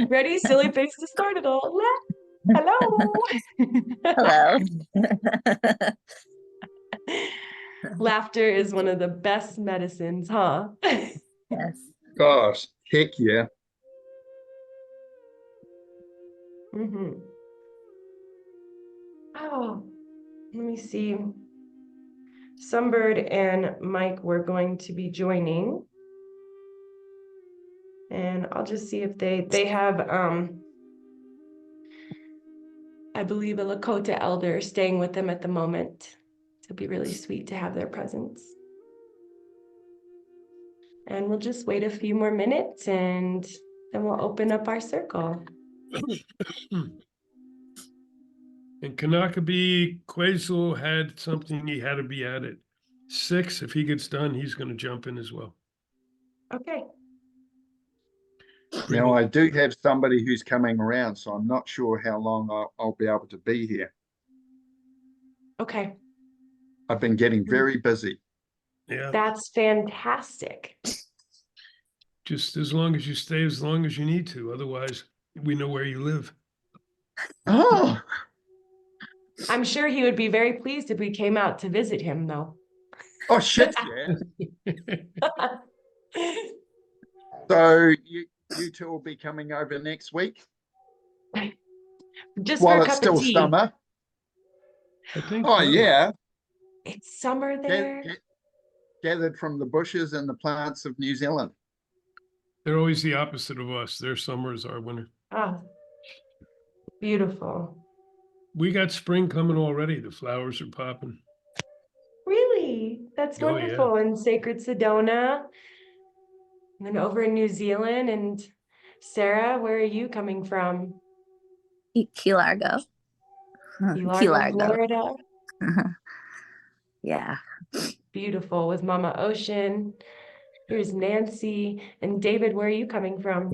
Ready? Silly face to start it all. Hello. Hello. Laughter is one of the best medicines, huh? Yes. Gosh, heck yeah. Mm-hmm. Oh, let me see. Sunbird and Mike were going to be joining. And I'll just see if they have I believe a Lakota elder staying with them at the moment. It'll be really sweet to have their presence. And we'll just wait a few more minutes and then we'll open up our circle. And Kanakabe Quetzal had something he had to be at it. 6, if he gets done, he's going to jump in as well. Okay. Now, I do have somebody who's coming around, so I'm not sure how long I'll be able to be here. Okay. I've been getting very busy. Yeah. That's fantastic. Just as long as you stay as long as you need to. Otherwise, we know where you live. Oh, I'm sure he would be very pleased if we came out to visit him, though. oh shit, yeah. So you two will be coming over next week? Just While for a it's cup still of tea. summer? I think Oh, so. yeah. It's summer there. Gathered from the bushes and the plants of New Zealand. They're always the opposite of us. Their summer is our winter. Oh, beautiful. We got spring coming already. The flowers are popping. Really? That's Oh, yeah. wonderful. In Sacred Sedona, and then over in New Zealand. And Sarah, where are you coming from? Key Largo. Key Largo, Florida. Yeah. Beautiful with Mama Ocean. Here's Nancy. And David, where are you coming from?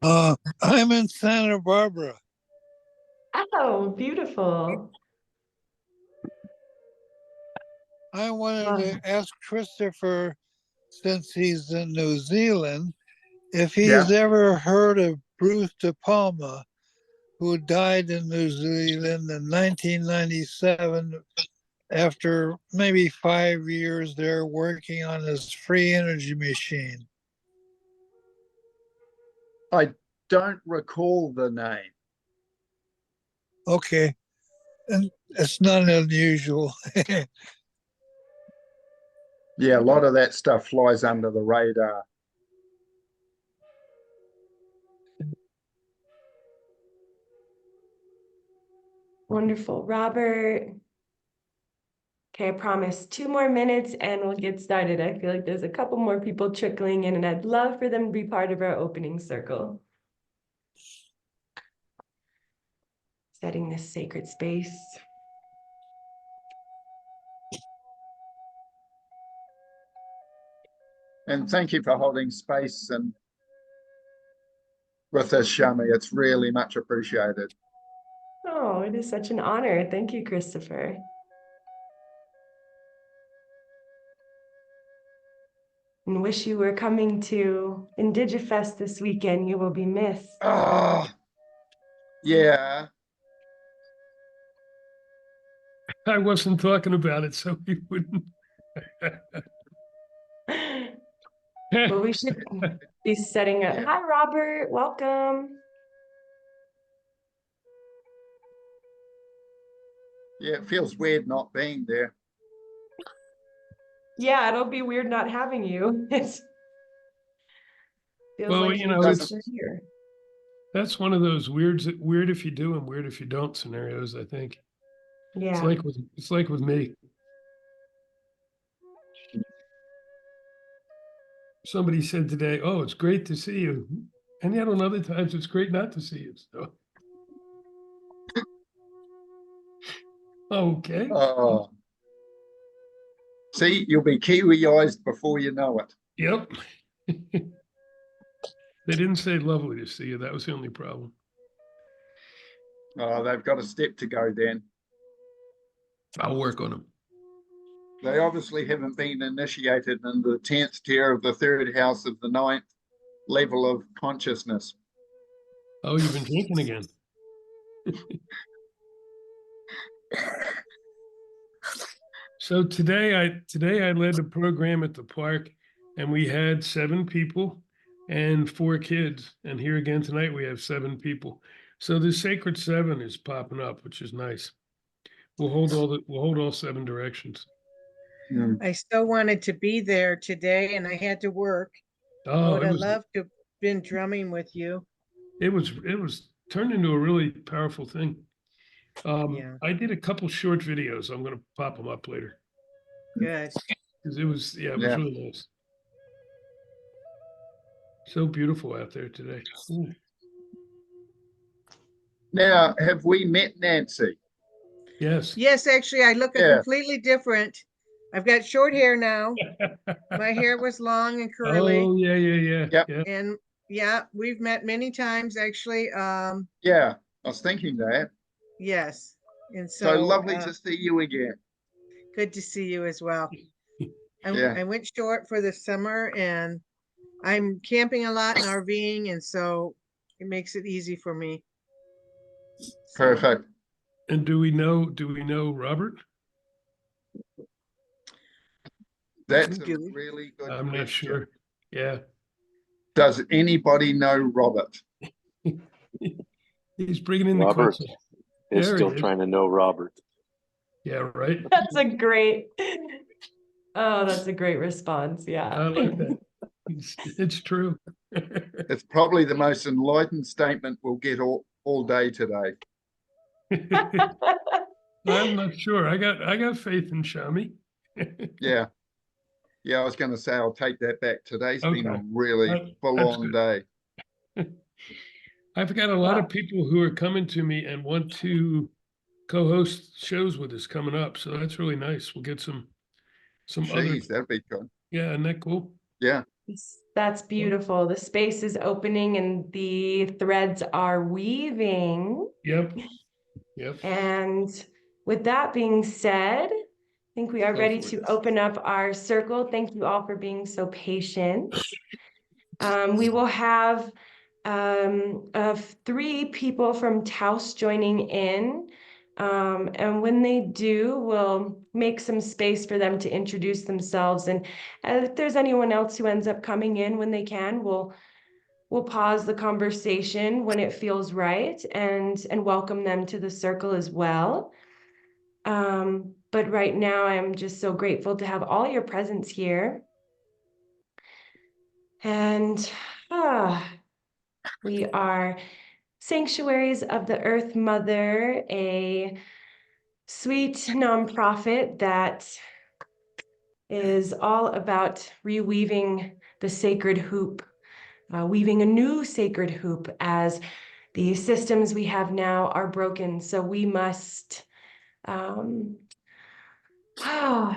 I'm in Santa Barbara. Oh, beautiful. I wanted to ask Christopher, since he's in New Zealand, if he's ever heard of Bruce De Palma, who died in New Zealand in 1997 after maybe 5 years there working on his free energy machine. I don't recall the name. Okay. And it's not unusual. Yeah, a lot of that stuff flies under the radar. Wonderful. Robert. Okay, I promise 2 more minutes and we'll get started. I feel like there's a couple more people trickling in and I'd love for them to be part of our opening circle. Setting this sacred space. And thank you for holding space and with us, Shami. It's really much appreciated. Oh, it is such an honor. Thank you, Christopher. And wish you were coming to Indigifest this weekend. You will be missed. Oh, yeah. I wasn't talking about it, so we wouldn't. Well, we should be setting up. Hi, Robert. Welcome. Yeah, it feels weird not being there. Yeah, it'll be weird not having you. Feels Well, like you know, just here. That's one of those weird if you do and weird if you don't scenarios, I think. Yeah. It's like with me. Somebody said today, "Oh, it's great to see you," and yet on other times it's great not to see you. So, okay. Oh, see, you'll be Kiwi-ized before you know it. Yep. They didn't say lovely to see you. That was the only problem. Oh, they've got a step to go then. I'll work on them. They obviously haven't been initiated in the 10th tier of the 3rd house of the 9th level of consciousness. Oh, you've been drinking again. So today I led the program at the park, and we had 7 people and 4 kids. And here again tonight we have 7 people. So the sacred 7 is popping up, which is nice. We'll hold all 7 directions. I so wanted to be there today and I had to work. I Oh, would have loved to have been drumming with you. it was turned into a really powerful thing. Yeah. I did a couple short videos. I'm gonna pop them up later. Good. Because it was Yeah. really nice. So beautiful out there today. Ooh. Now, have we met Nancy? Yes. Yes, actually, I look Yeah. completely different. I've got short hair now. My hair was long and curly. Oh, yeah. Yep. Yeah. And yeah, we've met many times actually. Yeah, I was thinking that. Yes. And So so lovely to see you again. good to see you as well. Yeah. I went short for the summer and I'm camping a lot and RVing, and so it makes it easy for me. So, Perfect. And do we know Robert? That's a Do we? really good I'm not question. sure. Yeah. Does anybody know Robert? He's bringing in the Robert question. is There he still is. trying to know Robert. Yeah, right. That's a great, oh, that's a great response. Yeah. I like that. It's true. It's probably the most enlightened statement we'll get all day today. I'm not sure. I got faith in Shami. Yeah. Yeah, I was going to say, I'll take that back. Today's been a Okay. really That's full-on good. day. I've got a lot Wow. of people who are coming to me and want to co-host shows with us coming up. So that's really nice. We'll get some other, Jeez, that'd be good. yeah, isn't that cool? Yeah. That's beautiful. The space is opening and the threads are weaving. Yep. And with that being said, I think we are Go ready for to it. open up our circle. Thank you all for being so patient. We will have 3 people from Taos joining in. And when they do, we'll make some space for them to introduce themselves. And if there's anyone else who ends up coming in when they can, we'll pause the conversation when it feels right and welcome them to the circle as well. But right now, I'm just so grateful to have all your presence here. And we are Sanctuaries of the Earth Mother, a sweet nonprofit that is all about reweaving the sacred hoop, weaving a new sacred hoop as the systems we have now are broken. So we must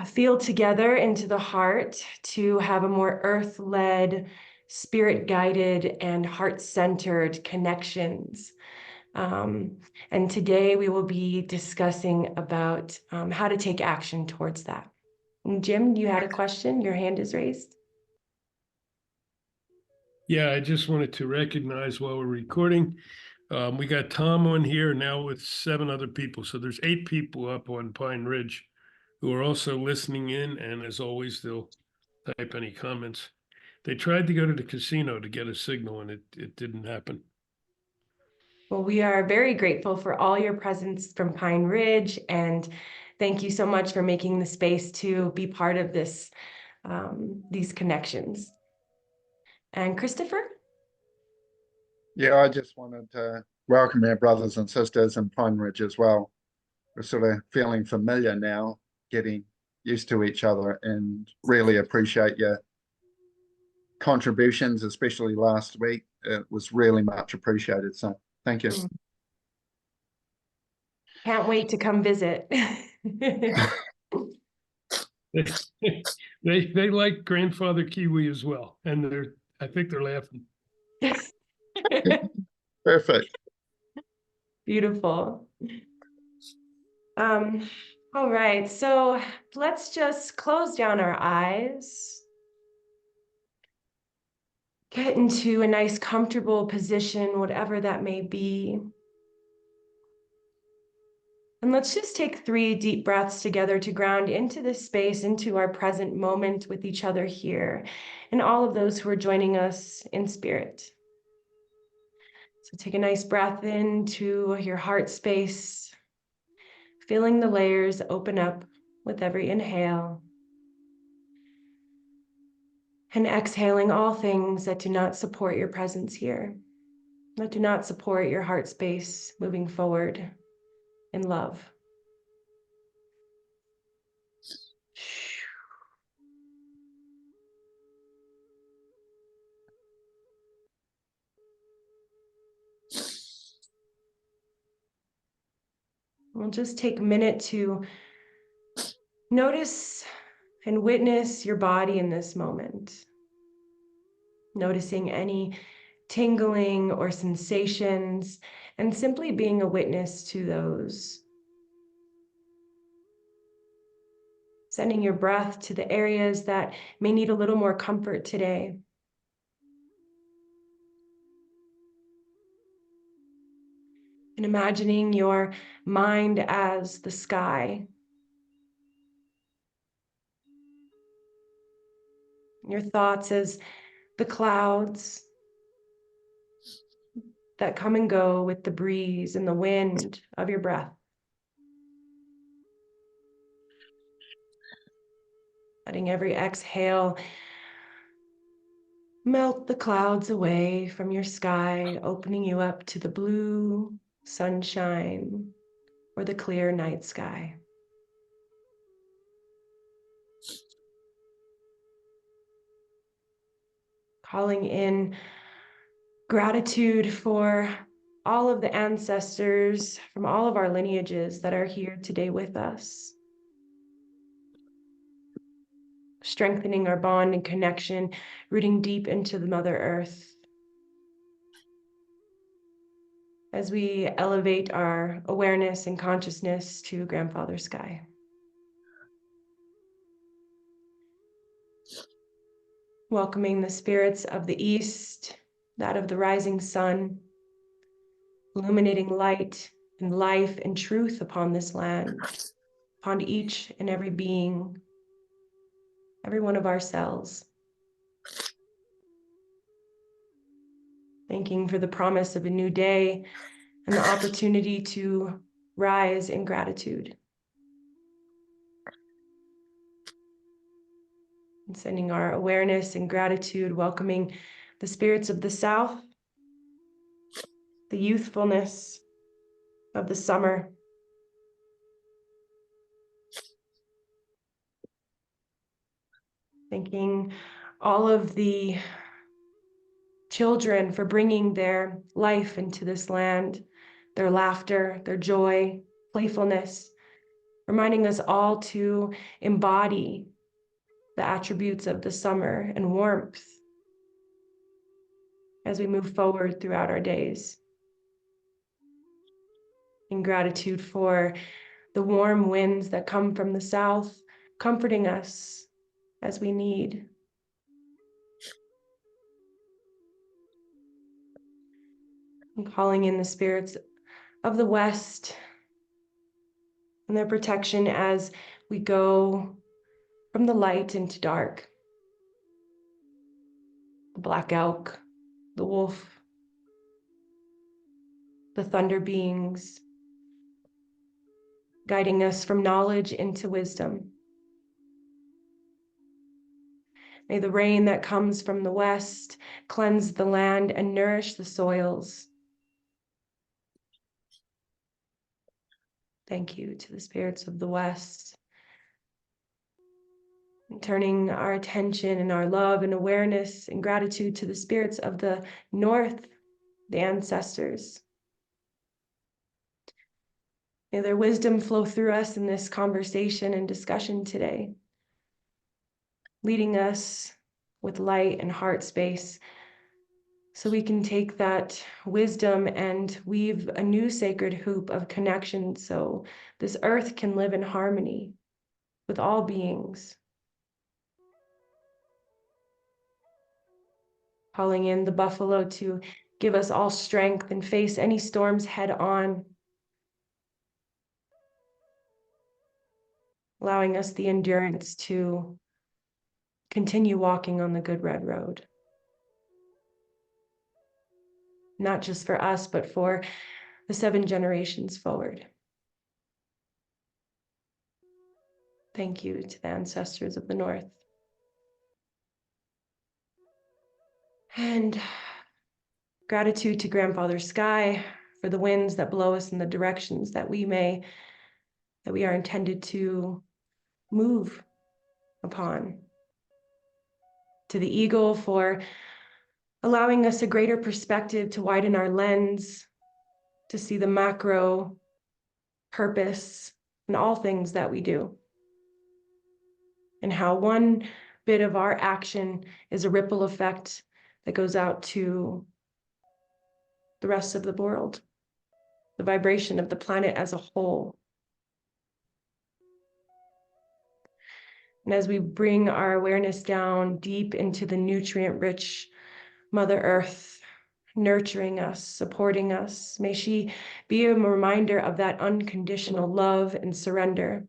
feel together into the heart to have a more earth-led, spirit-guided, and heart-centered connections. And today we will be discussing about how to take action towards that. And Jim, you had a question? Your hand is raised. Yeah, I just wanted to recognize while we're recording, we got Tom on here now with 7 other people. So there's 8 people up on Pine Ridge who are also listening in. And as always, they'll type any comments. They tried to go to the casino to get a signal and it didn't happen. Well, we are very grateful for all your presence from Pine Ridge, and thank you so much for making the space to be part of this, these connections. And Christopher? Yeah, I just wanted to welcome our brothers and sisters in Pine Ridge as well. We're sort of feeling familiar now, getting used to each other, and really appreciate your contributions, especially last week. It was really much appreciated. So thank you. Can't wait to come visit. They like grandfather Kiwi as well, and I think they're laughing. Perfect. Beautiful. All right, so let's just close down our eyes. Get into a nice comfortable position, whatever that may be. And let's just take 3 deep breaths together to ground into this space, into our present moment with each other here, and all of those who are joining us in spirit. So take a nice breath into your heart space, feeling the layers open up with every inhale. And exhaling all things that do not support your presence here, that do not support your heart space moving forward in love. We'll just take a minute to notice and witness your body in this moment. Noticing any tingling or sensations, and simply being a witness to those. Sending your breath to the areas that may need a little more comfort today. And imagining your mind as the sky. Your thoughts as the clouds that come and go with the breeze and the wind of your breath. Letting every exhale melt the clouds away from your sky, opening you up to the blue sunshine or the clear night sky. Calling in gratitude for all of the ancestors from all of our lineages that are here today with us. Strengthening our bond and connection, rooting deep into the Mother Earth. As we elevate our awareness and consciousness to Grandfather Sky. Welcoming the spirits of the East, that of the rising sun, illuminating light and life and truth upon this land, upon each and every being, every one of our cells. Thanking for the promise of a new day and the opportunity to rise in gratitude. And sending our awareness and gratitude, welcoming the spirits of the South, the youthfulness of the summer. Thanking all of the children for bringing their life into this land, their laughter, their joy, playfulness, reminding us all to embody the attributes of the summer and warmth as we move forward throughout our days. In gratitude for the warm winds that come from the south, comforting us as we need. And calling in the spirits of the West and their protection as we go from the light into dark. The black elk, the wolf, the thunder beings, guiding us from knowledge into wisdom. May the rain that comes from the west cleanse the land and nourish the soils. Thank you to the spirits of the west. And turning our attention and our love and awareness and gratitude to the spirits of the north, the ancestors. May their wisdom flow through us in this conversation and discussion today, leading us with light and heart space so we can take that wisdom and weave a new sacred hoop of connection so this earth can live in harmony with all beings. Calling in the buffalo to give us all strength and face any storms head on. Allowing us the endurance to continue walking on the good red road. Not just for us, but for the 7 generations forward. Thank you to the ancestors of the North. And gratitude to Grandfather Sky for the winds that blow us in the directions that we are intended to move upon. To the eagle for allowing us a greater perspective to widen our lens, to see the macro purpose in all things that we do. And how one bit of our action is a ripple effect that goes out to the rest of the world, the vibration of the planet as a whole. And as we bring our awareness down deep into the nutrient-rich Mother Earth, nurturing us, supporting us, may she be a reminder of that unconditional love and surrender,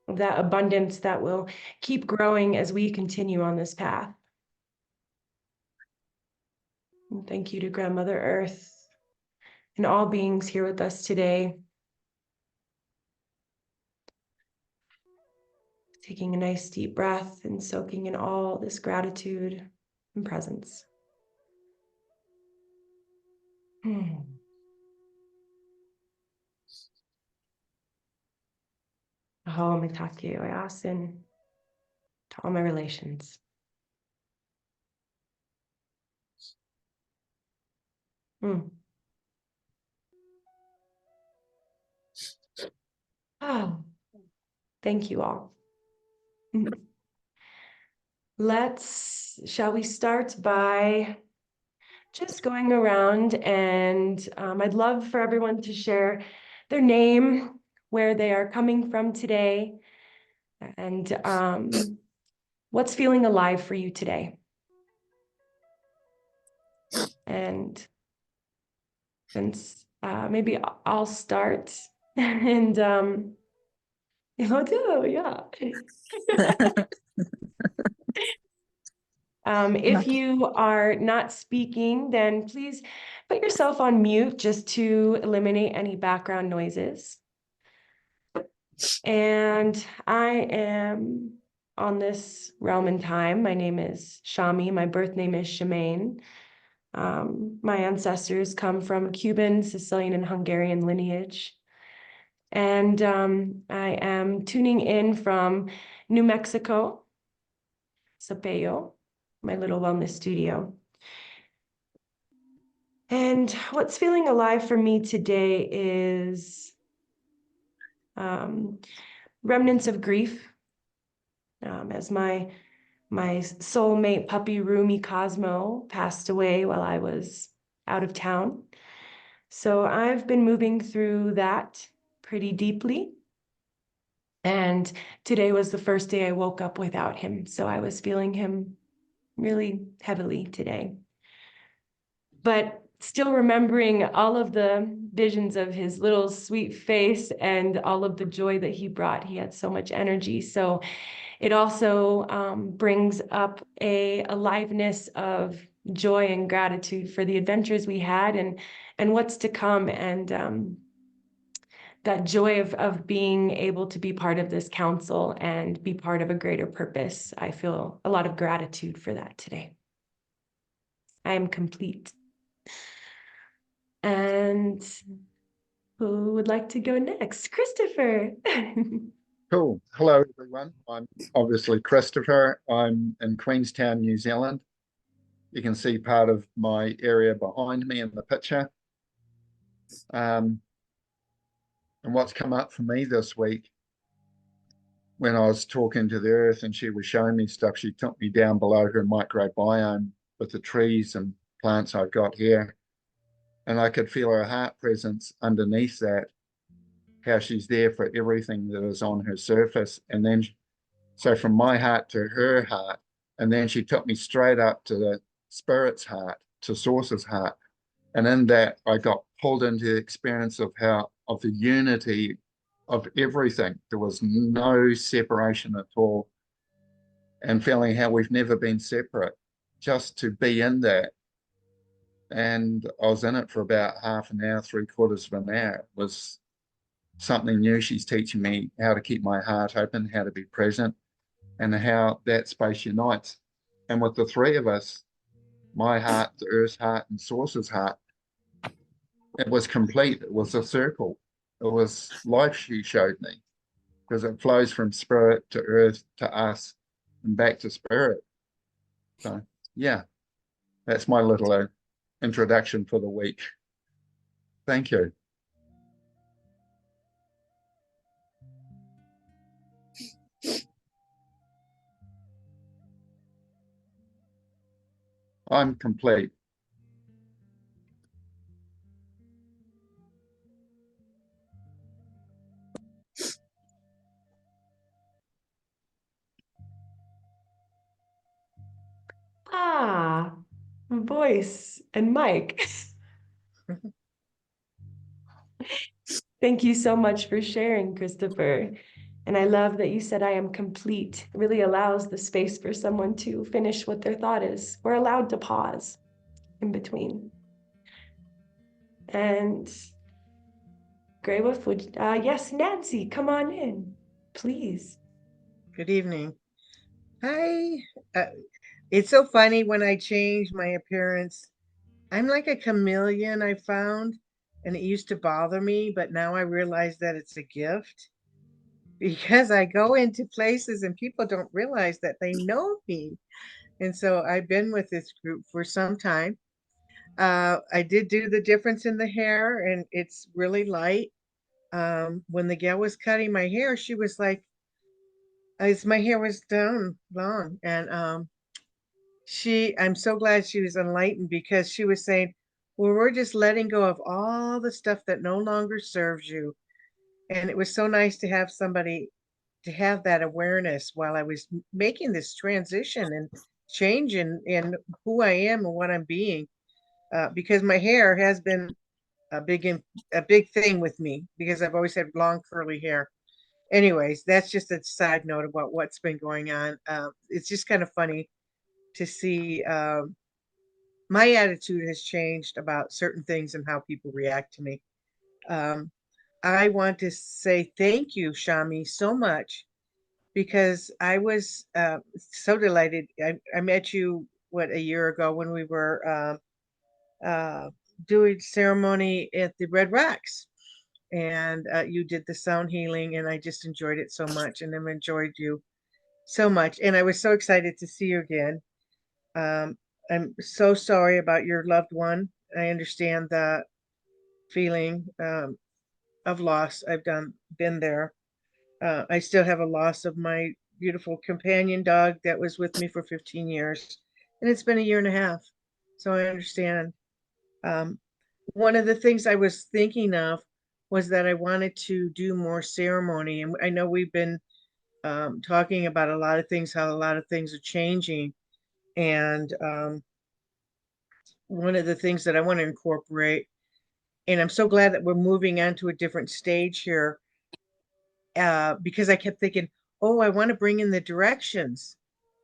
of that abundance that will keep growing as we continue on this path. And thank you to Grandmother Earth and all beings here with us today. Taking a nice deep breath and soaking in all this gratitude and presence. Aho Mitake Oyasin to all my relations. Oh, thank you all. Shall we start by just going around and I'd love for everyone to share their name, where they are coming from today, and what's feeling alive for you today. And since maybe I'll start and yeah. If you are not speaking, then please put yourself on mute just to eliminate any background noises. And I am on this realm and time. My name is Shami. My birth name is Shamane. My ancestors come from Cuban, Sicilian, and Hungarian lineage. And I am tuning in from New Mexico, Sapello, my little wellness studio. And what's feeling alive for me today is remnants of grief, as my soulmate puppy Rumi Cosmo passed away while I was out of town. So I've been moving through that pretty deeply. And today was the first day I woke up without him. So I was feeling him really heavily today. But still remembering all of the visions of his little sweet face and all of the joy that he brought. He had so much energy. So it also brings up a aliveness of joy and gratitude for the adventures we had and what's to come, and that joy of being able to be part of this council and be part of a greater purpose. I feel a lot of gratitude for that today. I am complete. And who would like to go next? Christopher. Cool. Hello, everyone. I'm obviously Christopher. I'm in Queenstown, New Zealand. You can see part of my area behind me in the picture. And what's come up for me this week when I was talking to the earth and she was showing me stuff, she took me down below her microbiome with the trees and plants I've got here. And I could feel her heart presence underneath that, how she's there for everything that is on her surface. And then, so from my heart to her heart, and then she took me straight up to the spirit's heart, to Source's heart. And in that, I got pulled into the experience of the unity of everything. There was no separation at all. And feeling how we've never been separate, just to be in that. And I was in it for about half an hour, 3/4 of an hour. It was something new. She's teaching me how to keep my heart open, how to be present, and how that space unites. And with the three of us, my heart, the earth's heart, and Source's heart, it was complete. It was a circle. It was life she showed me, because it flows from spirit to earth to us and back to spirit. So yeah, that's my little introduction for the week. Thank you. I'm complete. Ah, voice and mic. Thank you so much for sharing, Christopher. And I love that you said I am complete. It really allows the space for someone to finish what their thought is. We're allowed to pause in between. And Grey Wolf, yes, Nancy, come on in, please. Good evening. Hi. It's so funny when I change my appearance. I'm like a chameleon, I found, and it used to bother me, but now I realize that it's a gift because I go into places and people don't realize that they know me. And so I've been with this group for some time. I did do the difference in the hair, and it's really light. When the gal was cutting my hair, she was like, as my hair was down long, and I'm so glad she was enlightened, because she was saying, well, we're just letting go of all the stuff that no longer serves you. And it was so nice to have somebody to have that awareness while I was making this transition and change in who I am and what I'm being. Because my hair has been a big thing with me, because I've always had long curly hair. Anyways, that's just a side note about what's been going on. It's just kind of funny to see my attitude has changed about certain things and how people react to me. I want to say thank you, Shami, so much, because I was so delighted. I met you, a year ago, when we were doing ceremony at the Red Rocks, and you did the sound healing, and I just enjoyed it so much, and I've enjoyed you so much, and I was so excited to see you again. I'm so sorry about your loved one. I understand the feeling of loss. I've been there. I still have a loss of my beautiful companion dog that was with me for 15 years, and it's been a year and a half. So I understand. One of the things I was thinking of was that I wanted to do more ceremony, and I know we've been talking about a lot of things, how a lot of things are changing, and one of the things that I want to incorporate, and I'm so glad that we're moving on to a different stage here, because I kept thinking, oh, I want to bring in the directions.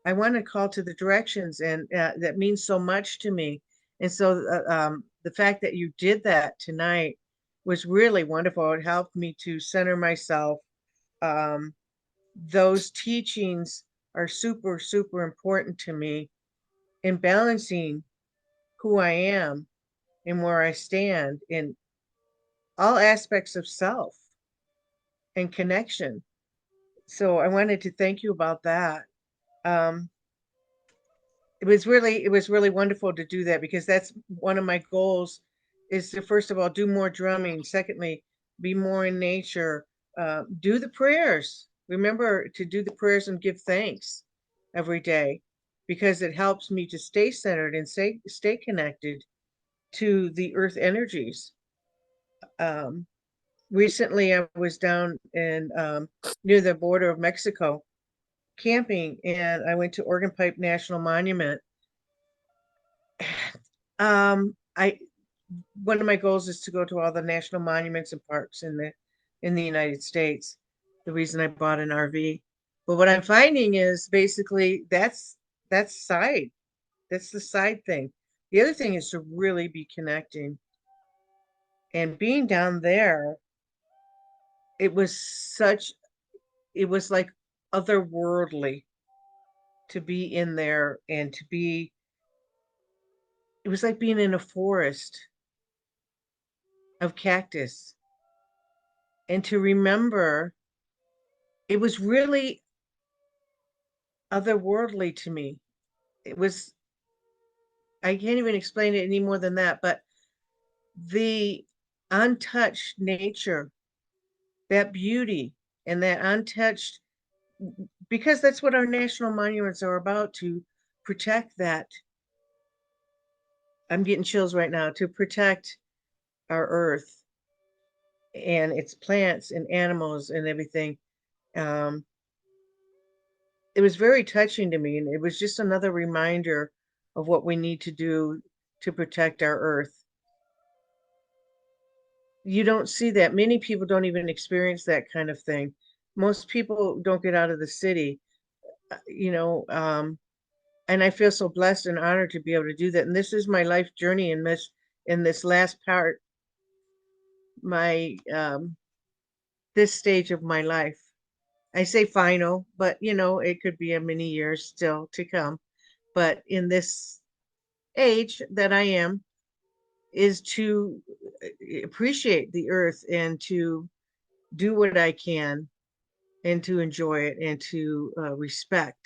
I want to call to the directions, and that means so much to me. And so the fact that you did that tonight was really wonderful. It helped me to center myself. Those teachings are super, super important to me in balancing who I am and where I stand in all aspects of self and connection. So I wanted to thank you about that. Um, it was really wonderful to do that, because that's one of my goals, is to, first of all, do more drumming. Secondly, be more in nature, do the prayers, remember to do the prayers and give thanks every day, because it helps me to stay centered and stay connected to the earth energies. Recently I was down in near the border of Mexico camping, and I went to Organ Pipe National Monument. I One of my goals is to go to all the national monuments and parks in the United States. The reason I bought an RV. But what I'm finding is basically that's the side thing. The other thing is to really be connecting. And being down there, it was like otherworldly to be in there, and it was like being in a forest of cactus. And to remember, it was really otherworldly to me. I can't even explain it any more than that, but the untouched nature, that beauty and that untouched, because that's what our national monuments are about, to protect that. I'm getting chills right now, to protect our earth and its plants and animals and everything. It was very touching to me, and it was just another reminder of what we need to do to protect our earth. You don't see that. Many people don't even experience that kind of thing. Most people don't get out of the city, and I feel so blessed and honored to be able to do that. And this is my life journey in this last part, my this stage of my life. I say final, but it could be a many years still to come. But in this age that I am, is to appreciate the earth and to do what I can and to enjoy it and to respect.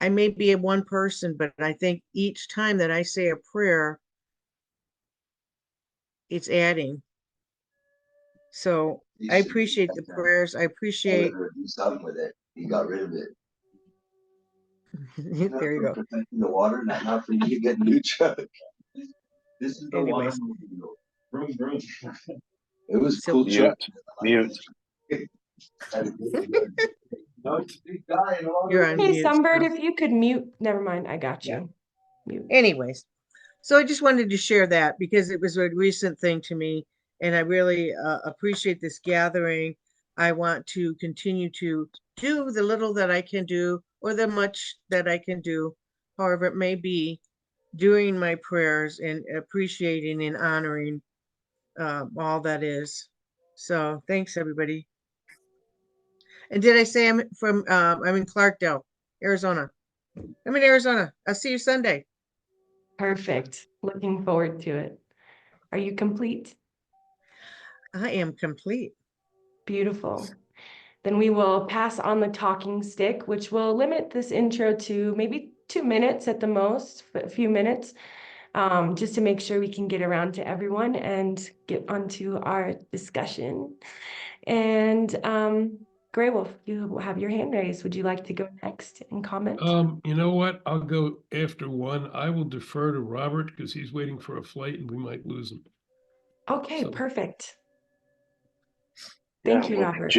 I may be a one person, but I think each time that I say a prayer, it's adding. So I appreciate the prayers. I appreciate. Do something with it. He got rid of it. There you go. Protecting the water, not for you to get a new truck. This is the Anyways. water. Vroom, vroom. It was So- cool. Mute. No, it's a big guy in water. You're on Hey, mute. Sunbird, if you could mute, never mind, I got you. Mute. Anyways, so I just wanted to share that because it was a recent thing to me, and I really appreciate this gathering. I want to continue to do the little that I can do, or the much that I can do, however it may be, doing my prayers and appreciating and honoring all that is. So thanks, everybody. And did I say I'm in Clarkdale, Arizona. I'm in Arizona. I'll see you Sunday. Perfect. Looking forward to it. Are you complete? I am complete. Beautiful. Then we will pass on the talking stick, which will limit this intro to maybe 2 minutes at the most, a few minutes, just to make sure we can get around to everyone and get onto our discussion. And Grey Wolf, you have your hand raised. Would you like to go next and comment? You know what? I'll go after one. I will defer to Robert because he's waiting for a flight and we might lose him. Okay, So- perfect. Yeah, Thank you, well, Robert.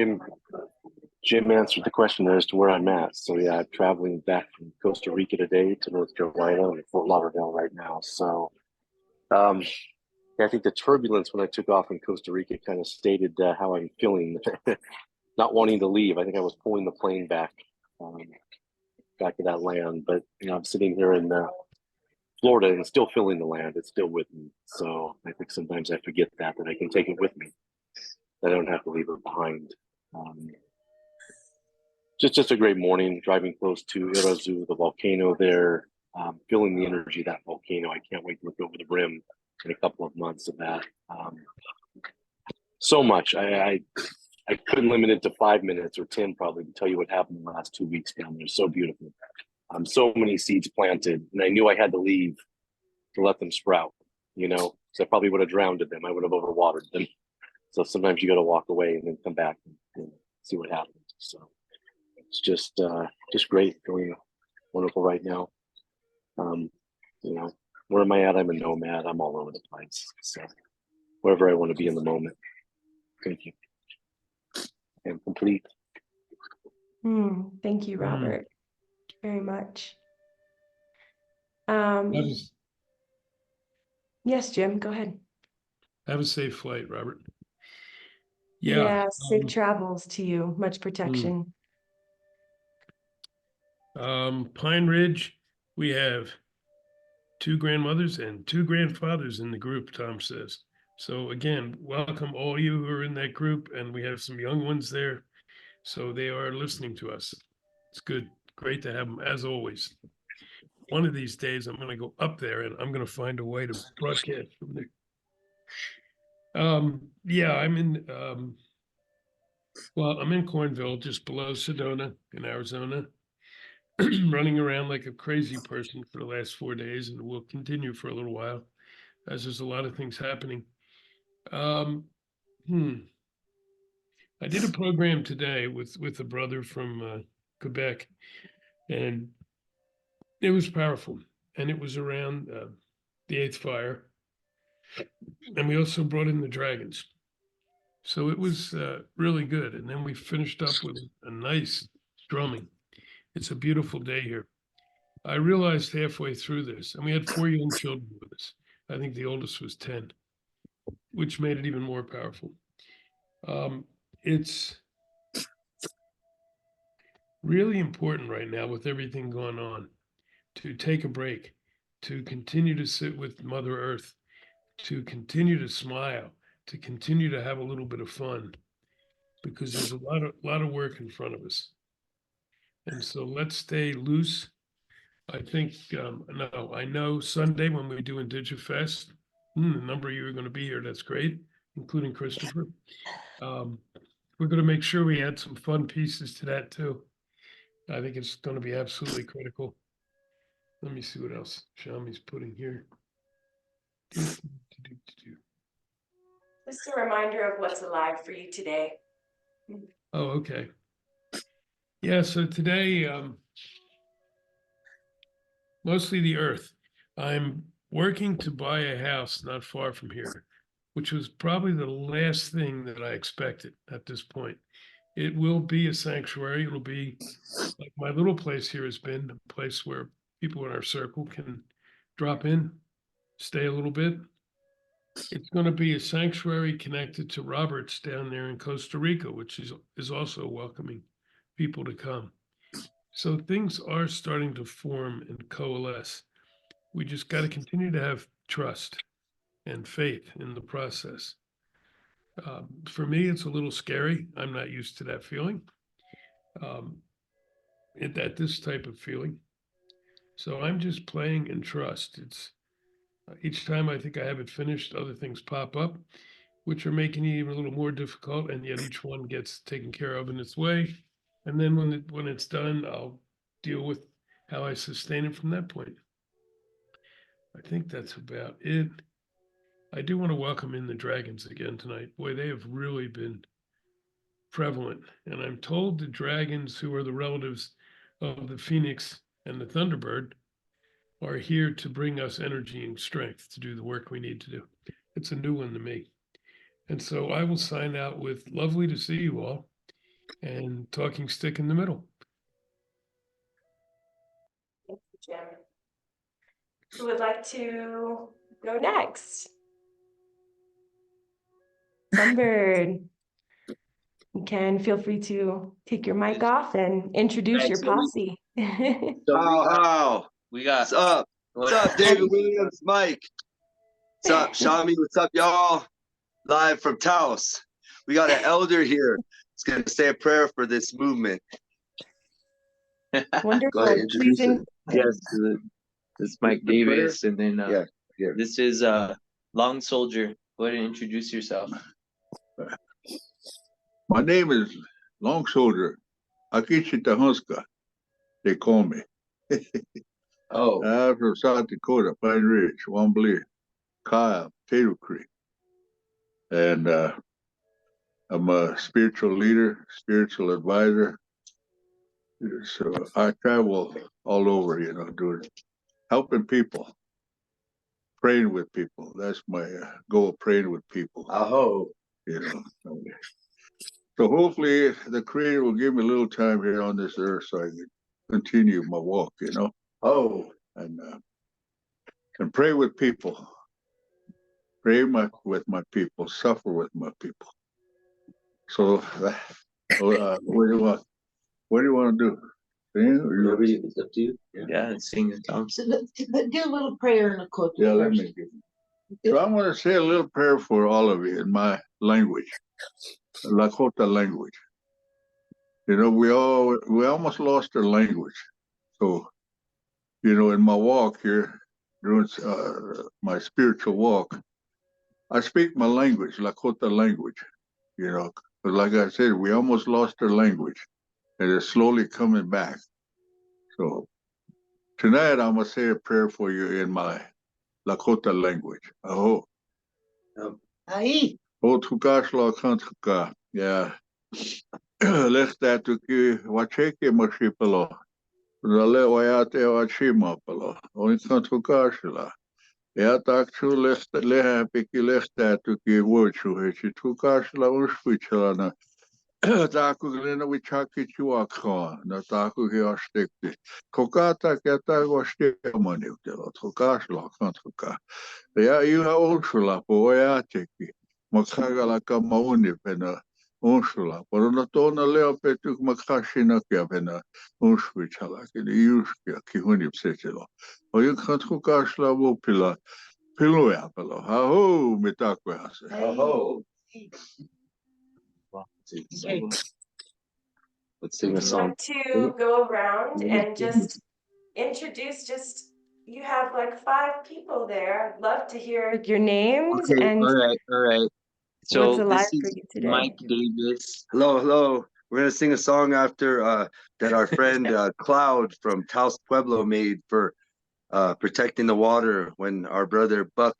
Jim answered the question as to where I'm at. So yeah, I'm traveling back from Costa Rica today to North Carolina and Fort Lauderdale right now. So yeah, I think the turbulence when I took off in Costa Rica kind of stated how I'm feeling, not wanting to leave. I think I was pulling the plane back to that land. But I'm sitting here in Florida and still feeling the land. It's still with me. So I think sometimes I forget that I can take it with me. I don't have to leave it behind. Just a great morning, driving close to Irazu, the volcano there, feeling the energy of that volcano. I can't wait to look over the rim in a couple of months of that. So much. I couldn't limit it to 5 minutes or 10 probably to tell you what happened in the last 2 weeks down there. So beautiful. So many seeds planted, and I knew I had to leave to let them sprout, so I probably would have drowned them. I would have overwatered them. So sometimes you got to walk away and then come back and see what happens. So it's just great, feeling wonderful right now. You know, where am I at? I'm a nomad. I'm all over the place. So wherever I want to be in the moment. Thank you. I'm complete. Thank you, Robert, very much. Yes, Jim, go ahead. Have a safe flight, Robert. Yeah, safe travels to you. Much protection. Pine Ridge, we have 2 grandmothers and 2 grandfathers in the group, Tom says. So again, welcome all you who are in that group, and we have some young ones there. So they are listening to us. It's good. Great to have them, as always. One of these days, I'm going to go up there and I'm going to find a way to broadcast from there. Yeah, I'm in Cornville, just below Sedona in Arizona, running around like a crazy person for the last 4 days, and will continue for a little while as there's a lot of things happening. I did a program today with a brother from Quebec, and it was powerful, and it was around the 8th fire, and we also brought in the dragons. So it was really good. And then we finished up with a nice drumming. It's a beautiful day here. I realized halfway through this, and we had 4 young children with us. I think the oldest was 10, which made it even more powerful. It's really important right now with everything going on to take a break, to continue to sit with Mother Earth, to continue to smile, to continue to have a little bit of fun, because there's a lot of work in front of us. And so let's stay loose. I think, no, I know Sunday when we do IndigiFest, a number of you are going to be here. That's great, including Christopher. We're going to make sure we add some fun pieces to that too. I think it's going to be absolutely critical. Let me see what else Shami's putting here. Just a reminder of what's alive for you today. Oh, okay. Yeah, so today, mostly the earth. I'm working to buy a house not far from here, which was probably the last thing that I expected at this point. It will be a sanctuary. It'll be like my little place here has been, a place where people in our circle can drop in, stay a little bit. It's going to be a sanctuary connected to Robert's down there in Costa Rica, which is also welcoming people to come. So things are starting to form and coalesce. We just got to continue to have trust and faith in the process. For me, it's a little scary. I'm not used to that feeling, at this type of feeling. So I'm just playing in trust. It's each time I think I have it finished, other things pop up, which are making it even a little more difficult. And yet each one gets taken care of in its way. And then when it's done, I'll deal with how I sustain it from that point. I think that's about it. I do want to welcome in the dragons again tonight. Boy, they have really been prevalent. And I'm told the dragons, who are the relatives of the phoenix and the thunderbird, are here to bring us energy and strength to do the work we need to do. It's a new one to me. And so I will sign out with lovely to see you all and talking stick in the middle. Thank you, Jim. Who would like to go next? Sunbird. You can feel free to take your mic off and introduce your posse. How? We got what's up, David Williams, Mike. What's up, Shami? What's up, y'all? Live from Taos. We got an elder here. It's gonna say a prayer for this movement. Wonderful. Go ahead, introduce it. Yes, this is Mike Davis, and then Yeah. this is Long Soldier. Go ahead and introduce yourself. My name is Long Soldier. Akichi Tahuska, they call me. Oh, I'm from South Dakota, Pine Ridge, Wombly, Kyle, Potato Creek. And I'm a spiritual leader, spiritual advisor. So I travel all over, doing helping people, praying with people. That's my goal, praying with people. Oh, So hopefully the Creator will give me a little time here on this earth so I can continue my walk, oh, and pray with people. Pray with my people, suffer with my people. So, what do you want? What do you want to do? Sing? Or It's up to you. Yeah, sing the song. So do a little prayer in the quote. Yeah, let me give you. So I'm going to say a little prayer for all of you in my language, Lakota language. We almost lost our language. So, in my walk here, doing my spiritual walk, I speak my language, Lakota language. But like I said, we almost lost our language, and it's slowly coming back. So tonight I'm gonna say a prayer for you in my Lakota language. Aho. Ahí. O tukashla kantuka. Yeah. Lech that tuki wacheke mashipalo. Nale wayate wachima palo. Oni kantukashla. Ja tak chu lech leha piki lech that tuki wochu hechi tukashla ushpichala. Taku glena wichaki chuakha. Na taku he ashtekti. Kokata keta washtemani utelo. Tukashla kantuka. Ja iha unsula po wayateki. Makagala kamauni pena unsula. Pero na tona leo petuk makashina kia pena unswichala. Kini yushkia ki hunip setelo. O yun kantukashla wupila. Piluya pelo. Aho mitakwe hase. oh. Let's sing a I song. want to go around and just introduce you have like 5 people there. I'd love to hear your names Okay, and all right. what's So alive this for is you today. Mike Davis. Hello. We're gonna sing a song after that our friend Cloud from Taos Pueblo made for protecting the water when our brother Buck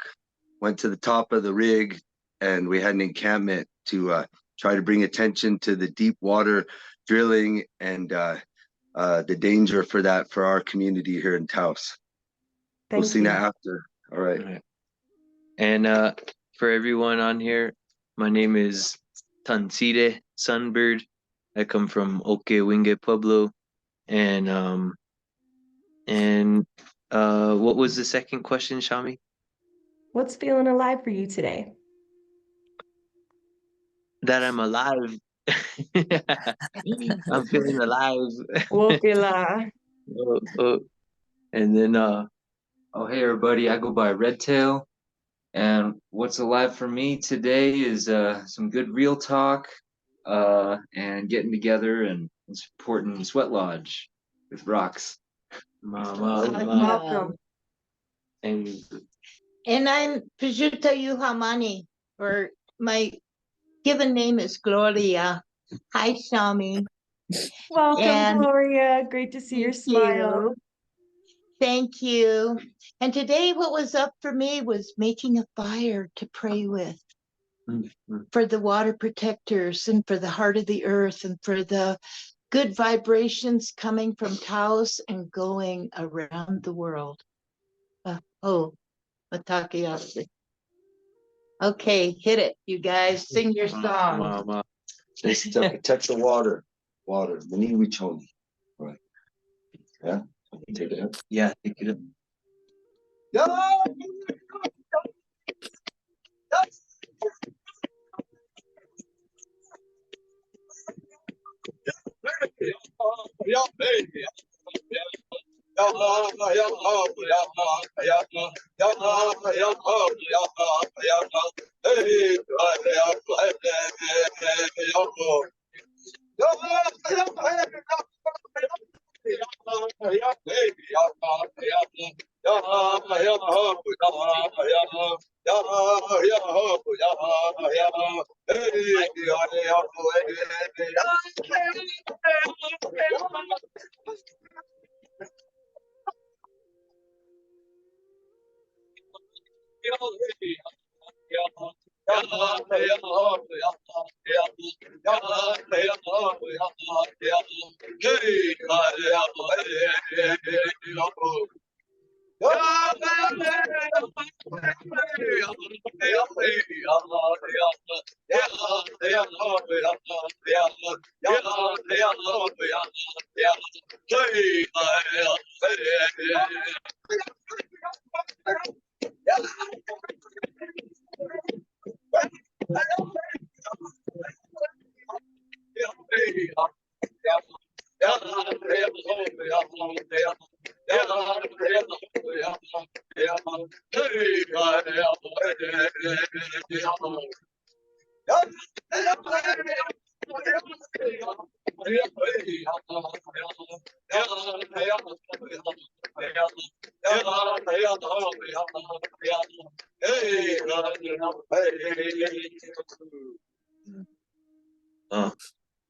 went to the top of the rig and we had an encampment to try to bring attention to the deep water drilling and the danger for that for our community here in Taos. We'll Thank sing you. that after. All right. And for everyone on here, my name is Tanside Sunbird. I come from Okewinge Pueblo. And what was the second question, Shami? What's feeling alive for you today? That I'm alive. I'm feeling alive. Wokila. And then Oh, hey everybody, I go by Redtail, and what's alive for me today is some good real talk, and getting together and supporting Sweat Lodge with rocks. Welcome. And I'm Pijuta Yuhamani, or my given name is Gloria. Hi, Shami. Welcome, Gloria. Great to see your smile. Thank you. And today what was up for me was making a fire to pray with. For the water protectors and for the heart of the earth and for the good vibrations coming from Taos and going around the world. Matakiasi. Okay, hit it, you guys. Sing your song. Protect the water. Mani Choni. Right. Yeah. Take it up. Yeah, take it up.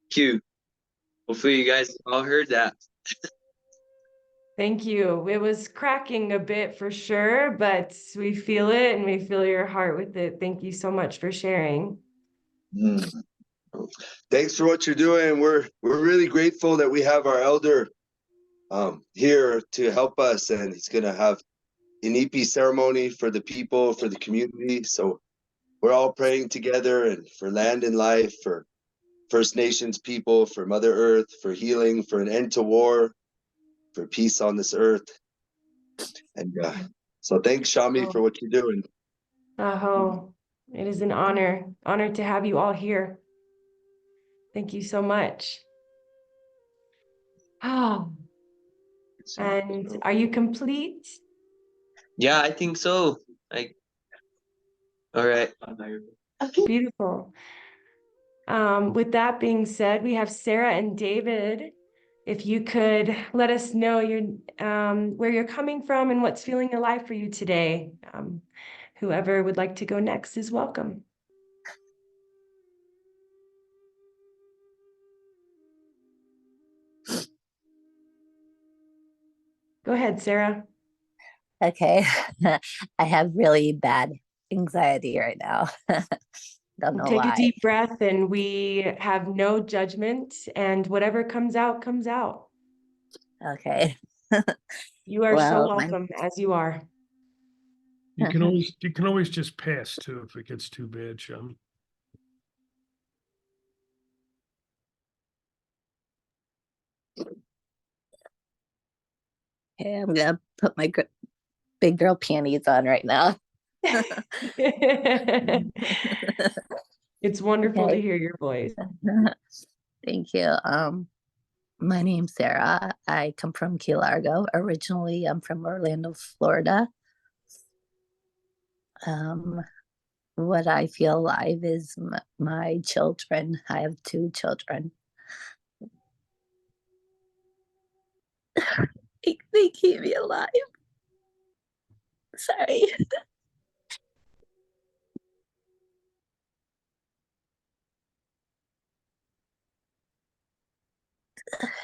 Cute. Hopefully you guys all heard that. Thank you. It was cracking a bit for sure, but we feel it and we feel your heart with it. Thank you so much for sharing. Thanks for what you're doing. We're really grateful that we have our elder here to help us, and he's gonna have an EP ceremony for the people, for the community. So we're all praying together, and for land and life, for First Nations people, for Mother Earth, for healing, for an end to war, for peace on this earth. And so thanks, Shami, for what you're doing. Aho, it is an honor to have you all here. Thank you so much. Oh, and are you complete? Yeah, I think so. All right. Beautiful. With that being said, we have Sarah and David. If you could let us know where you're coming from and what's feeling alive for you today. Whoever would like to go next is welcome. Go ahead, Sarah. Okay. I have really bad anxiety right now. Don't know Take why. a deep breath, and we have no judgment, and whatever comes out, comes out. Okay. You are so Well, welcome as you are. You can always just pass too if it gets too bad, Shami. Okay, I'm gonna put my big girl panties on right now. It's wonderful to Okay. hear your voice. Thank you. My name's Sarah. I come from Key Largo. Originally, I'm from Orlando, Florida. What I feel alive is my children. I have 2 children. They keep me alive. Sorry.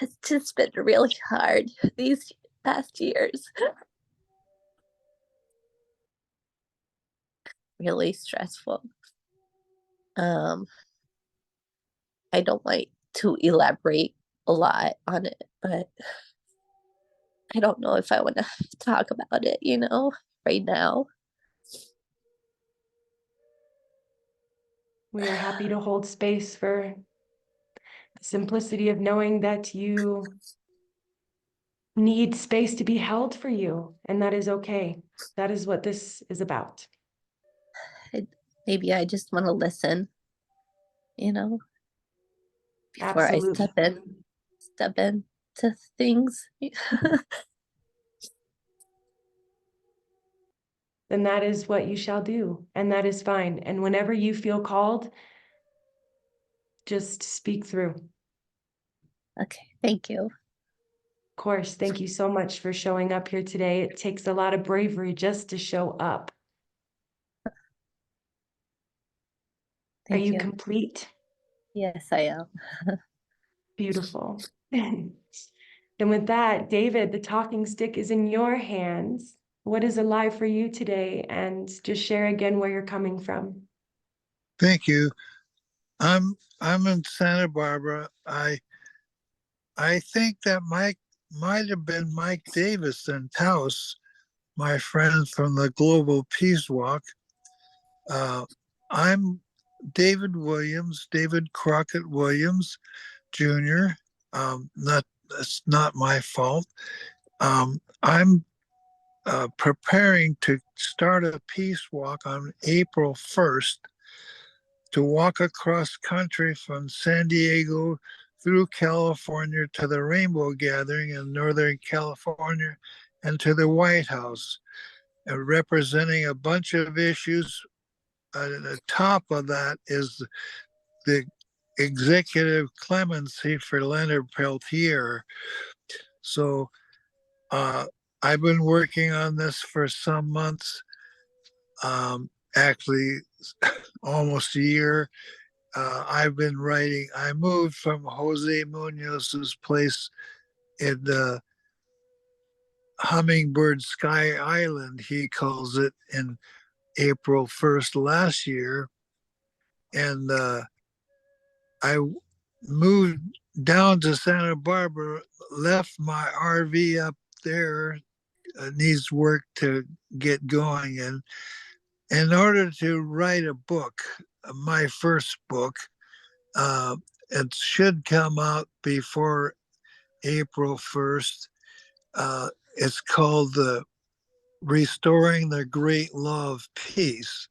It's just been really hard these past years. Really stressful. I don't like to elaborate a lot on it, but I don't know if I want to talk about it, right now. We are happy to hold space for the simplicity of knowing that you need space to be held for you, and that is okay. That is what this is about. Maybe I just want to listen, before Absolutely. I step into things. Then that is what you shall do, and that is fine. And whenever you feel called, just speak through. Okay, thank you. Of course, thank you so much for showing up here today. It takes a lot of bravery just to show up. Are you complete? Yes, I am. Beautiful. And with that, David, the talking stick is in your hands. What is alive for you today? And just share again where you're coming from. Thank you. I'm in Santa Barbara. I think that Mike might have been Mike Davis in Taos, my friend from the Global Peace Walk. I'm David Williams, David Crockett Williams Jr. That's not my fault. I'm preparing to start a peace walk on April 1st to walk across country from San Diego through California to the Rainbow Gathering in Northern California and to the White House, representing a bunch of issues. At the top of that is the executive clemency for Leonard Peltier. So I've been working on this for some months, actually almost a year. I've been writing. I moved from Jose Munoz's place in Hummingbird Sky Island, he calls it, in April 1st last year. And I moved down to Santa Barbara, left my RV up there. It needs work to get going. And in order to write a book, my first book, it should come out before April 1st. It's called the Restoring the Great Law of Peace.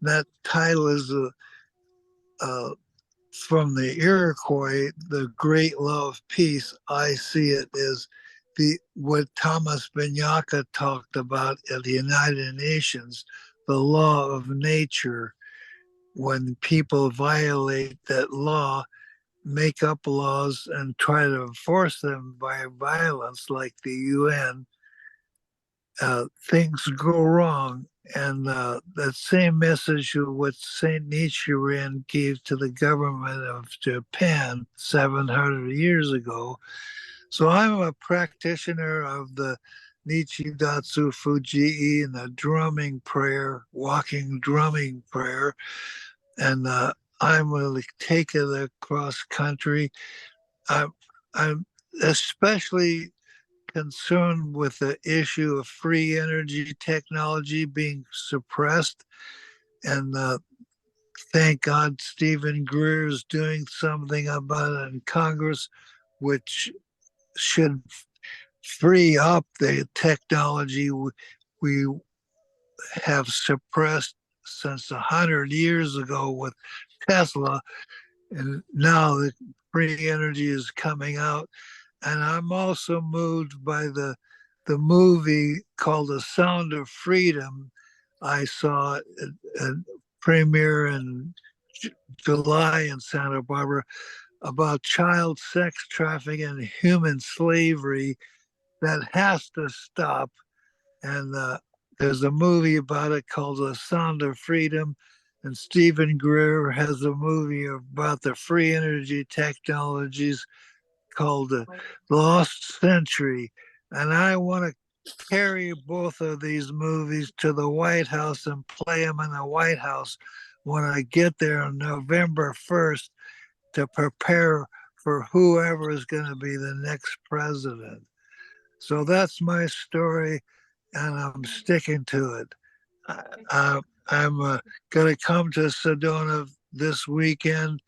That title is from the Iroquois, the Great Law of Peace. I see it as what Thomas Binyaka talked about at the United Nations, the law of nature. When people violate that law, make up laws and try to enforce them by violence like the UN, things go wrong. And that same message of what Saint Nichiren gave to the government of Japan 700 years ago. So I'm a practitioner of the Nichidatsu Fujii and the drumming prayer, walking drumming prayer. And I'm going to take it across country. I'm especially concerned with the issue of free energy technology being suppressed. And thank God Stephen Greer is doing something about it in Congress, which should free up the technology we have suppressed since 100 years ago with Tesla. And now the free energy is coming out. And I'm also moved by the movie called The Sound of Freedom. I saw it at premiere in July in Santa Barbara, about child sex trafficking and human slavery that has to stop. And there's a movie about it called The Sound of Freedom. And Stephen Greer has a movie about the free energy technologies called The Lost Century. And I want to carry both of these movies to the White House and play them in the White House when I get there on November 1st to prepare for whoever is going to be the next president. So that's my story, and I'm sticking to it. I'm going to come to Sedona this weekend,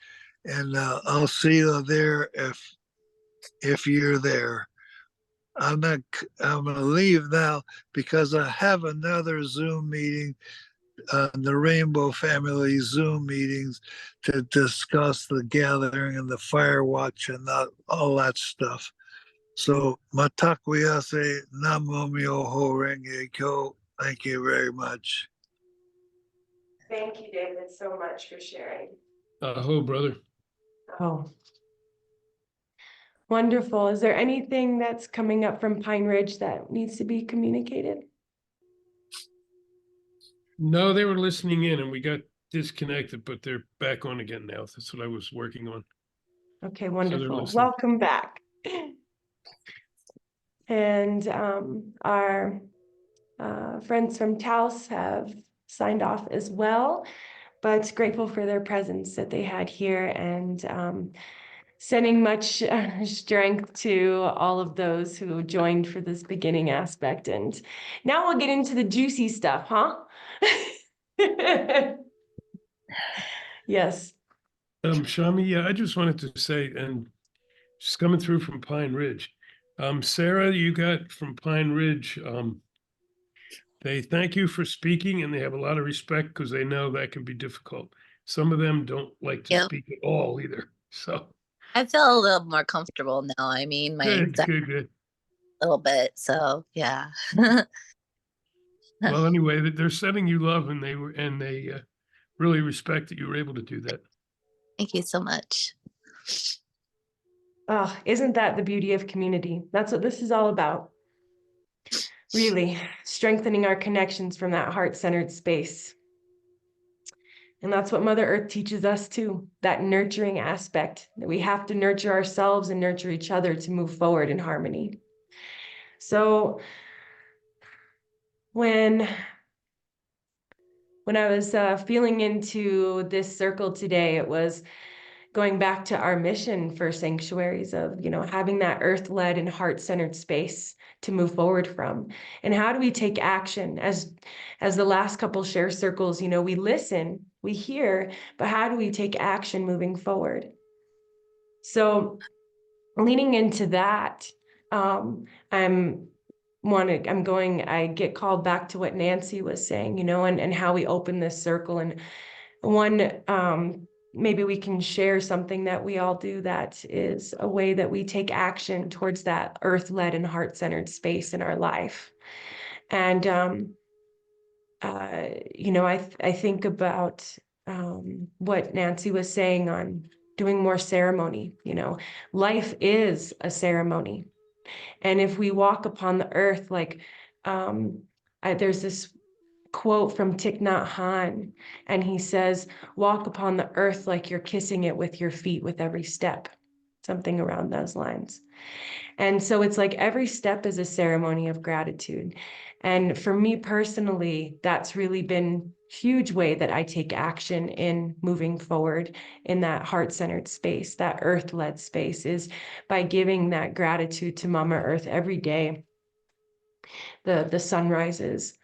and I'll see you there if you're there. I'm going to leave now because I have another Zoom meeting, the Rainbow Family Zoom meetings, to discuss the gathering and the fire watch and all that stuff. So Matakwiyase Namo Myoho Renge Kyo. Thank you very much. Thank you, David, so much for sharing. Aho, brother. Oh, wonderful. Is there anything that's coming up from Pine Ridge that needs to be communicated? No, they were listening in and we got disconnected, but they're back on again now. That's what I was working on. Okay, So wonderful. listening. Welcome back. And our friends from Taos have signed off as well. but grateful for their presence that they had here, and sending much strength to all of those who joined for this beginning aspect. And now we'll get into the juicy stuff, huh? Yes. Shami, yeah, I just wanted to say, and just coming through from Pine Ridge, Sarah, you got from Pine Ridge, they thank you for speaking, and they have a lot of respect because they know that can be difficult. Some of them don't like to Yep. speak at all either. So I feel a little more comfortable now. I mean, my good, anxiety good. a little bit. So yeah. Well, anyway, they're sending you love, and they really respect that you were able to do that. Thank you so much. Oh, isn't that the beauty of community? That's what this is all about. Really strengthening our connections from that heart-centered space. And that's what Mother Earth teaches us too, that nurturing aspect, that we have to nurture ourselves and nurture each other to move forward in harmony. So when I was feeling into this circle today, it was going back to our mission for sanctuaries of, having that earth-led and heart-centered space to move forward from. And how do we take action? As the last couple share circles, we listen, we hear, but how do we take action moving forward? So leaning into that, I get called back to what Nancy was saying, and how we open this circle. And maybe we can share something that we all do that is a way that we take action towards that earth-led and heart-centered space in our life. And, I think about what Nancy was saying on doing more ceremony. Life is a ceremony. And if we walk upon the earth, like there's this quote from Thich Nhat Hanh, and he says, walk upon the earth like you're kissing it with your feet with every step, something around those lines. And so it's like every step is a ceremony of gratitude. And for me personally, that's really been a huge way that I take action in moving forward in that heart-centered space, that earth-led space, is by giving that gratitude to Mama Earth every day. The sunrises,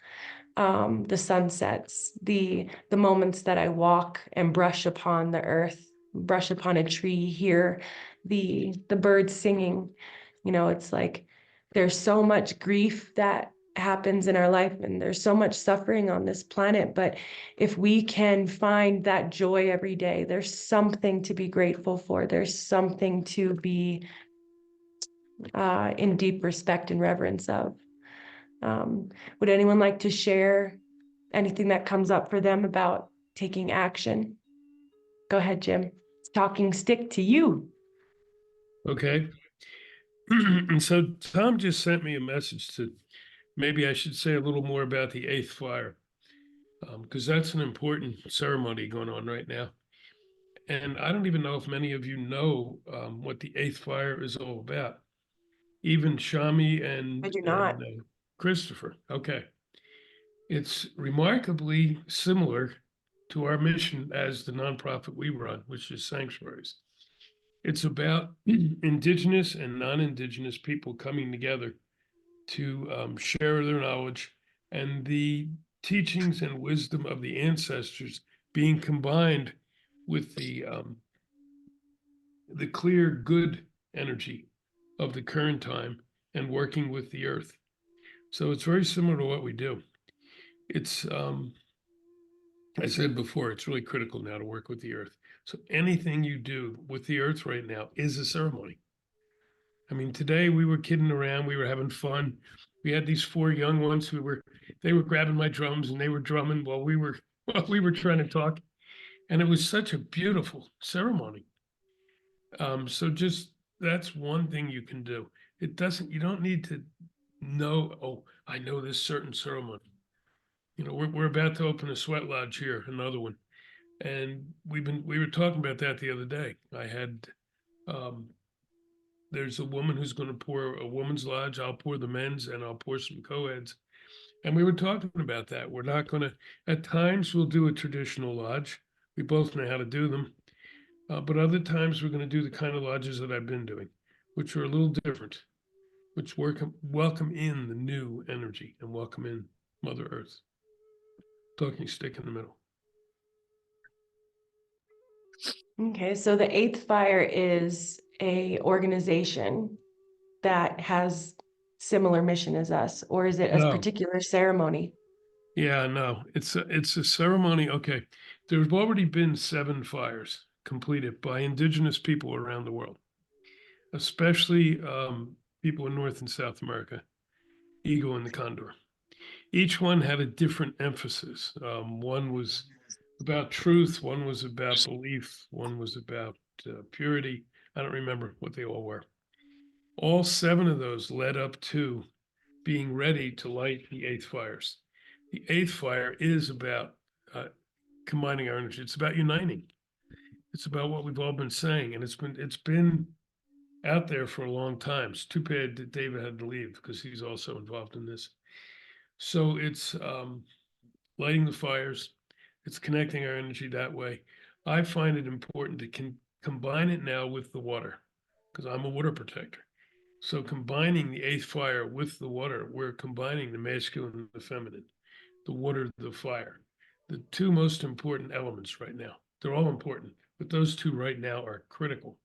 the sunsets, the moments that I walk and brush upon the earth, brush upon a tree, hear the birds singing. It's like there's so much grief that happens in our life, and there's so much suffering on this planet. But if we can find that joy every day, there's something to be grateful for. There's something to be in deep respect and reverence of. Would anyone like to share anything that comes up for them about taking action? Go ahead, Jim. It's talking stick to you. Okay. And so Tom just sent me a message to maybe I should say a little more about the eighth fire, because that's an important ceremony going on right now. And I don't even know if many of you know what the eighth fire is all about. Even Shami and I do not. Christopher. Okay. It's remarkably similar to our mission as the nonprofit we run, which is Sanctuaries. It's about indigenous and non-indigenous people coming together to share their knowledge and the teachings and wisdom of the ancestors being combined with the clear good energy of the current time and working with the earth. So it's very similar to what we do. It's, I said before, it's really critical now to work with the earth. So anything you do with the earth right now is a ceremony. I mean, today we were kidding around, we were having fun. We had these 4 young ones they were grabbing my drums and they were drumming while we were trying to talk. And it was such a beautiful ceremony. So just, that's one thing you can do. You don't need to know, oh, I know this certain ceremony. We're about to open a sweat lodge here, another one. And we were talking about that the other day. I had, there's a woman who's going to pour a woman's lodge. I'll pour the men's, and I'll pour some co-eds. And we were talking about that. We're not going to, at times we'll do a traditional lodge. We both know how to do them. But other times we're going to do the kind of lodges that I've been doing, which are a little different, which welcome in the new energy and welcome in Mother Earth. Talking stick in the middle. Okay, so the eighth fire is a organization that has similar mission as us, or is it a No. particular ceremony? Yeah, no, it's a ceremony. Okay, there's already been 7 fires completed by indigenous people around the world, especially people in North and South America, Eagle and the Condor. Each one had a different emphasis. One was about truth, one was about belief, one was about purity. I don't remember what they all were. All 7 of those led up to being ready to light the 8th fires. The 8th fire is about combining our energy. It's about uniting. It's about what we've all been saying, and it's been out there for a long time. It's too bad that David had to leave because he's also involved in this. So it's lighting the fires. It's connecting our energy that way. I find it important to combine it now with the water because I'm a water protector. So combining the 8th fire with the water, we're combining the masculine and the feminine, the water, the fire, the 2 most important elements right now. They're all important, but those 2 right now are critical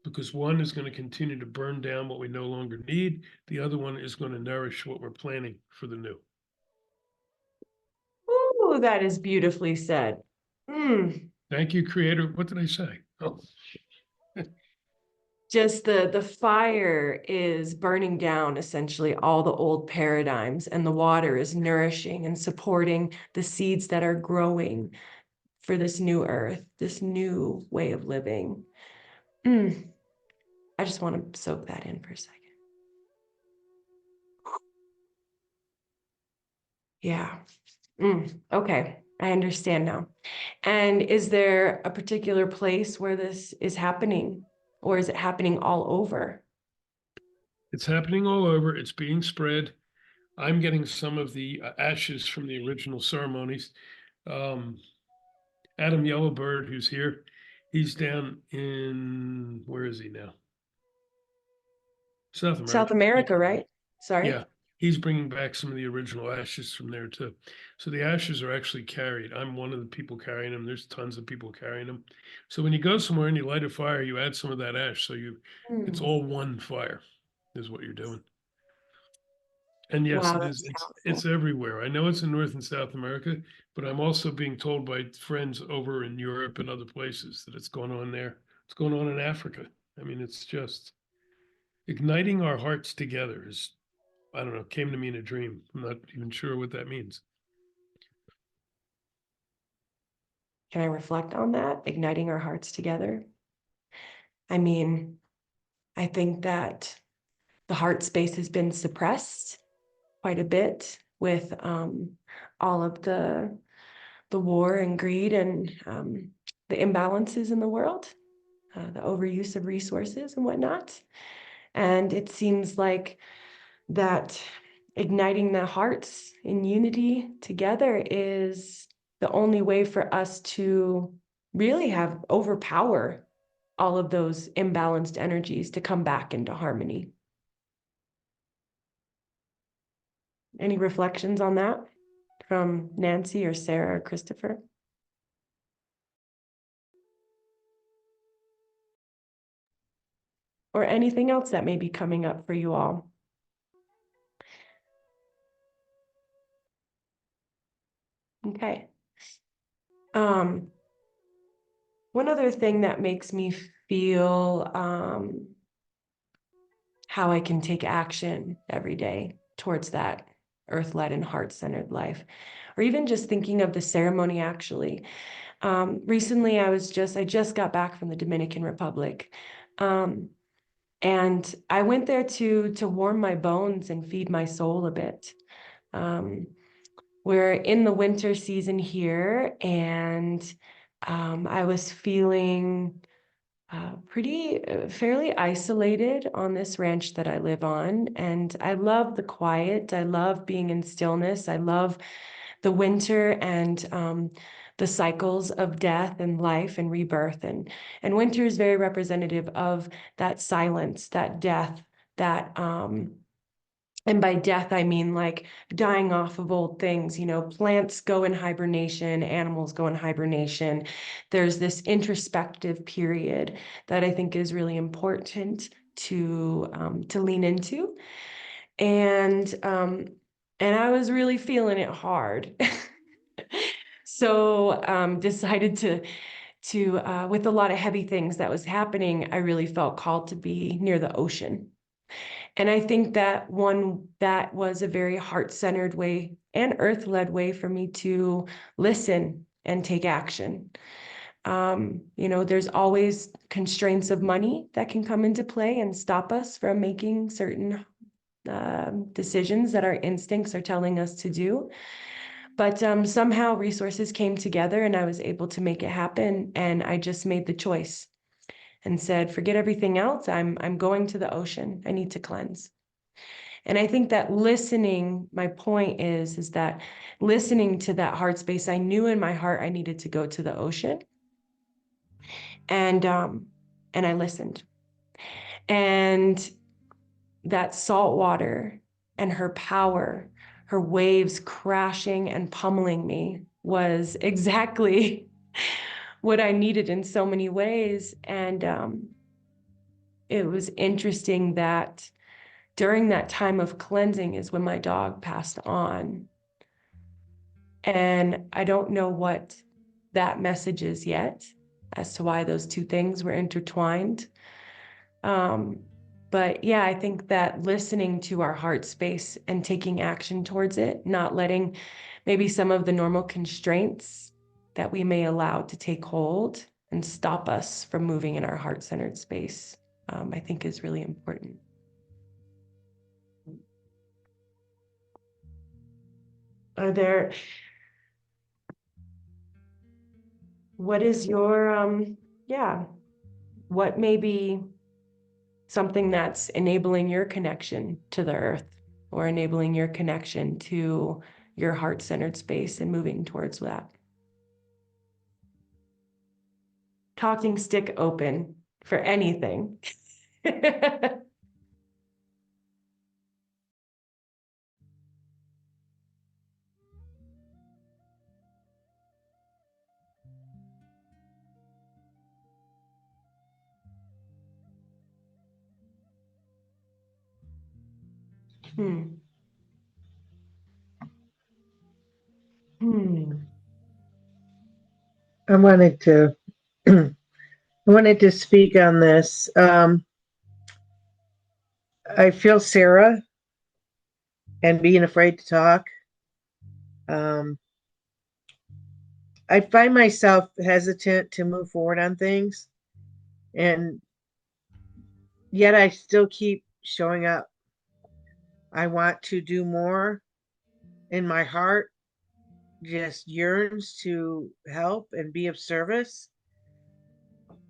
because one is going to continue to burn down what we no longer need. The other one is going to nourish what we're planning for the new. Ooh, that is beautifully said. Thank you, Creator. What did I say? Oh. Just the fire is burning down essentially all the old paradigms, and the water is nourishing and supporting the seeds that are growing for this new earth, this new way of living. I just want to soak that in for a second. Yeah. Okay, I understand now. And is there a particular place where this is happening, or is it happening all over? It's happening all over. It's being spread. I'm getting some of the ashes from the original ceremonies. Adam Yellowbird, who's here, he's down in, where is he now? South America. South America, right? Sorry. Yeah, he's bringing back some of the original ashes from there too. So the ashes are actually carried. I'm one of the people carrying them. There's tons of people carrying them. So when you go somewhere and you light a fire, you add some of that ash. So it's all one fire is what you're doing. And yes, Wow, it is. It's everywhere. I know it's in North and South America, but I'm also being told by friends over in Europe and other places that it's going on there. It's going on in Africa. I mean, it's just igniting our hearts together is, I don't know, came to me in a dream. I'm not even sure what that means. Can I reflect on that? Igniting our hearts together. I mean, I think that the heart space has been suppressed quite a bit with all of the war and greed and the imbalances in the world, the overuse of resources and whatnot. And it seems like that igniting the hearts in unity together is the only way for us to really have overpower all of those imbalanced energies to come back into harmony. Any reflections on that from Nancy or Sarah or Christopher? Or anything else that may be coming up for you all? Okay. One other thing that makes me feel how I can take action every day towards that earth-led and heart-centered life, or even just thinking of the ceremony actually. Recently, I just got back from the Dominican Republic. And I went there to warm my bones and feed my soul a bit. We're in the winter season here, and I was feeling fairly isolated on this ranch that I live on. And I love the quiet. I love being in stillness. I love the winter and the cycles of death and life and rebirth. And winter is very representative of that silence, that death, that and by death, I mean like dying off of old things. You know, plants go in hibernation, animals go in hibernation. There's this introspective period that I think is really important to lean into. And I was really feeling it hard. So decided to with a lot of heavy things that was happening, I really felt called to be near the ocean. And I think that that was a very heart-centered way and earth-led way for me to listen and take action. You know, there's always constraints of money that can come into play and stop us from making certain decisions that our instincts are telling us to do. But somehow resources came together and I was able to make it happen. And I just made the choice and said, forget everything else. I'm going to the ocean. I need to cleanse. And I think that listening, my point is that listening to that heart space, I knew in my heart I needed to go to the ocean. And I listened. And that salt water and her power, her waves crashing and pummeling me was exactly what I needed in so many ways. And it was interesting that during that time of cleansing is when my dog passed on. And I don't know what that message is yet as to why those two things were intertwined. But yeah, I think that listening to our heart space and taking action towards it, not letting maybe some of the normal constraints that we may allow to take hold and stop us from moving in our heart-centered space, I think is really important. What is your, what may be something that's enabling your connection to the earth or enabling your connection to your heart-centered space and moving towards that? Talking stick open for anything. Hmm. I wanted to speak on this. I feel Sarah and being afraid to talk. I find myself hesitant to move forward on things, and yet I still keep showing up. I want to do more, and my heart just yearns to help and be of service,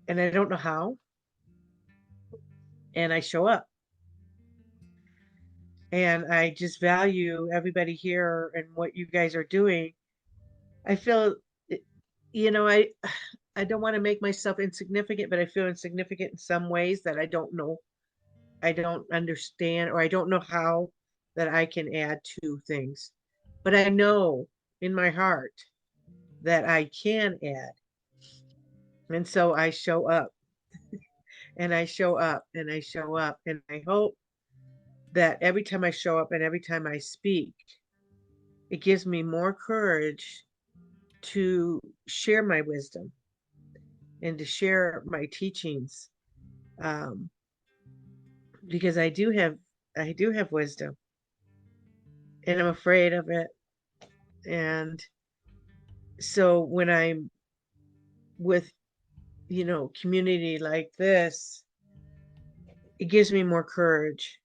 and I don't know how, and I show up. And I just value everybody here and what you guys are doing. I feel, you know, I don't want to make myself insignificant, but I feel insignificant in some ways that I don't know, I don't understand, or I don't know how that I can add to things. But I know in my heart that I can add. And so I show up and I show up and I show up. And I hope that every time I show up and every time I speak, it gives me more courage to share my wisdom and to share my teachings, because I do have wisdom, and I'm afraid of it. And so when I'm with, you know, community like this, it gives me more courage,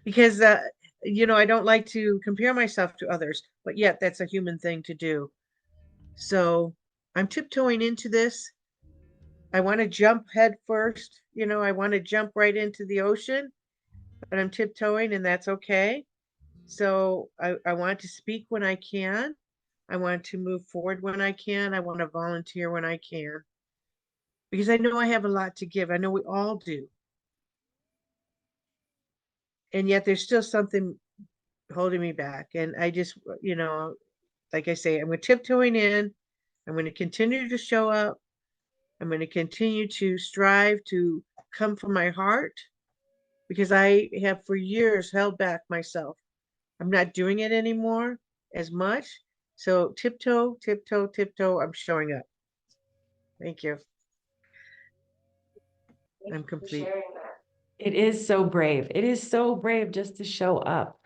because you know, I don't like to compare myself to others, but yet that's a human thing to do. So I'm tiptoeing into this. I want to jump head first, you know, I want to jump right into the ocean, but I'm tiptoeing, and that's okay. So I want to speak when I can. I want to move forward when I can. I want to volunteer when I can. Because I know I have a lot to give. I know we all do. And yet there's still something holding me back. And I just, like I say, I'm tiptoeing in. I'm going to continue to show up. I'm going to continue to strive to come from my heart, because I have for years held back myself. I'm not doing it anymore as much. So tiptoe, tiptoe, tiptoe, I'm showing up. Thank you. I'm complete. It is so brave. It is so brave just to show up.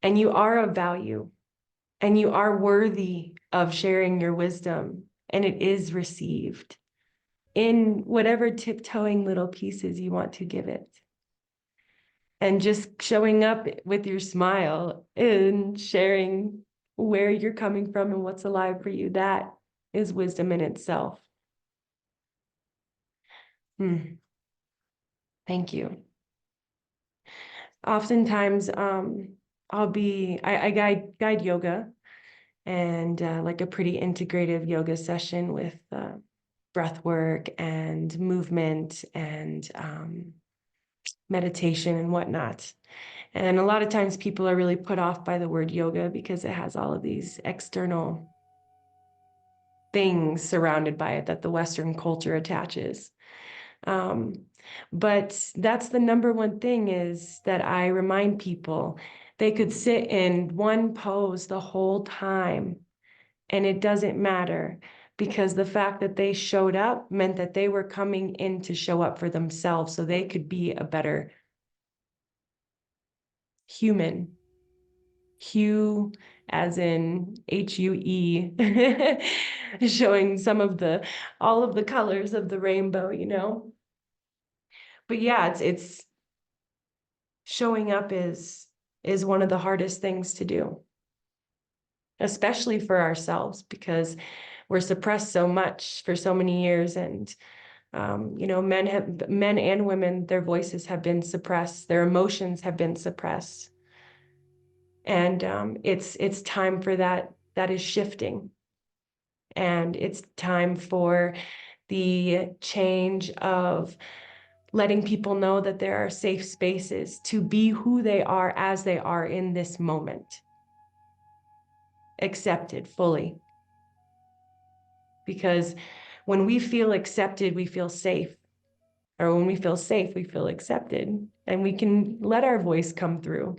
And you are of value. And you are worthy of sharing your wisdom. And it is received in whatever tiptoeing little pieces you want to give it. And just showing up with your smile and sharing where you're coming from and what's alive for you, that is wisdom in itself. Thank you. Oftentimes, I guide yoga, and like a pretty integrative yoga session with breath work and movement and meditation and whatnot. And a lot of times people are really put off by the word yoga because it has all of these external things surrounded by it that the Western culture attaches. But that's the number one thing, is that I remind people they could sit in one pose the whole time and it doesn't matter, because the fact that they showed up meant that they were coming in to show up for themselves so they could be a better human. Hue as in HUE, showing all of the colors of the rainbow, But yeah, it's showing up is one of the hardest things to do, especially for ourselves, because we're suppressed so much for so many years. And men and women, their voices have been suppressed, their emotions have been suppressed. And it's time for that is shifting. And it's time for the change of letting people know that there are safe spaces to be who they are as they are in this moment. Accepted fully. Because when we feel accepted, we feel safe. Or when we feel safe, we feel accepted. And we can let our voice come through.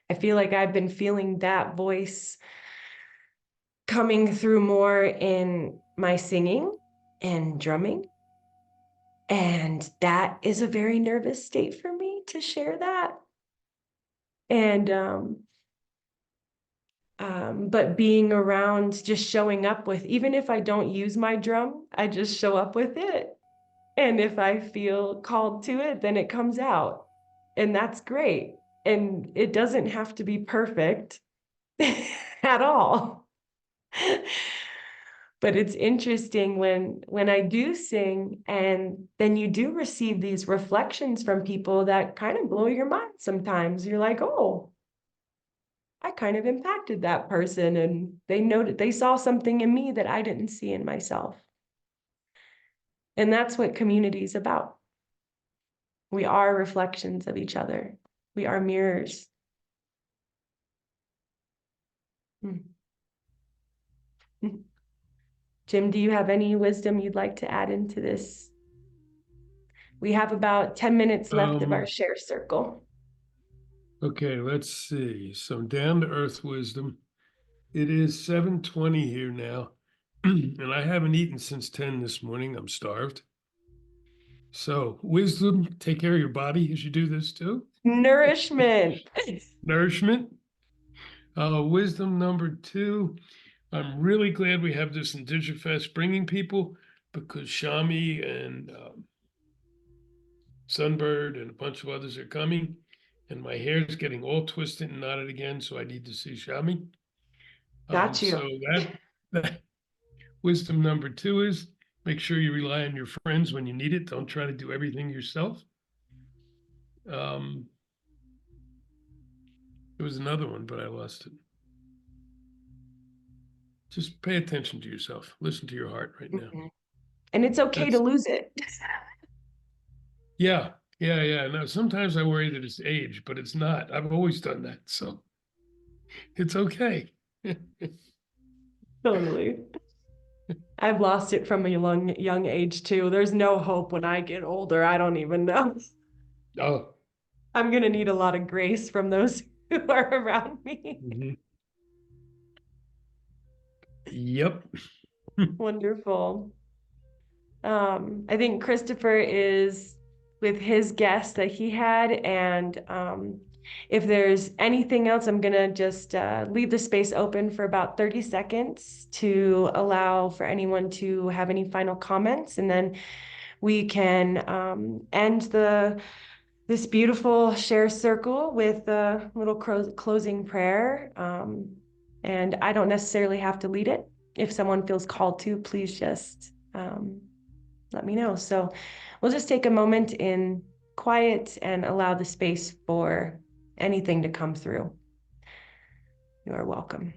I feel like I've been feeling that voice coming through more in my singing and drumming. And that is a very nervous state for me to share that. And, but being around, just showing up with, even if I don't use my drum, I just show up with it. And if I feel called to it, then it comes out. And that's great. And it doesn't have to be perfect at all. But it's interesting when I do sing, and then you do receive these reflections from people that kind of blow your mind sometimes. You're like, oh, I kind of impacted that person, and they saw something in me that I didn't see in myself. And that's what community is about. We are reflections of each other. We are mirrors. Jim, do you have any wisdom you'd like to add into this? We have about 10 minutes left of our share circle. Okay, let's see. Some down-to-earth wisdom. It is 7:20 here now, and I haven't eaten since 10 this morning. I'm starved. So wisdom, take care of your body as you do this too. Nourishment. Nourishment. Wisdom number 2, I'm really glad we have this in DigiFest bringing people, because Shami and Sunbird and a bunch of others are coming, and my hair is getting all twisted and knotted again, so I need to see Shami. Got you. So that wisdom number 2 is make sure you rely on your friends when you need it. Don't try to do everything yourself. There was another one, but I lost it. Just pay attention to yourself. Listen to your heart right now. And it's okay to lose it. Yeah. No, sometimes I worry that it's age, but it's not. I've always done that. So it's okay. Totally. I've lost it from a young age too. There's no hope when I get older. I don't even know. Oh. I'm gonna need a lot of grace from those who are around me. Mm-hmm. Yep. Wonderful. I think Christopher is with his guest that he had, and if there's anything else, I'm gonna just leave the space open for about 30 seconds to allow for anyone to have any final comments, and then we can end this beautiful share circle with a little closing prayer. And I don't necessarily have to lead it. If someone feels called to, please just let me know. So we'll just take a moment in quiet and allow the space for anything to come through. You are welcome.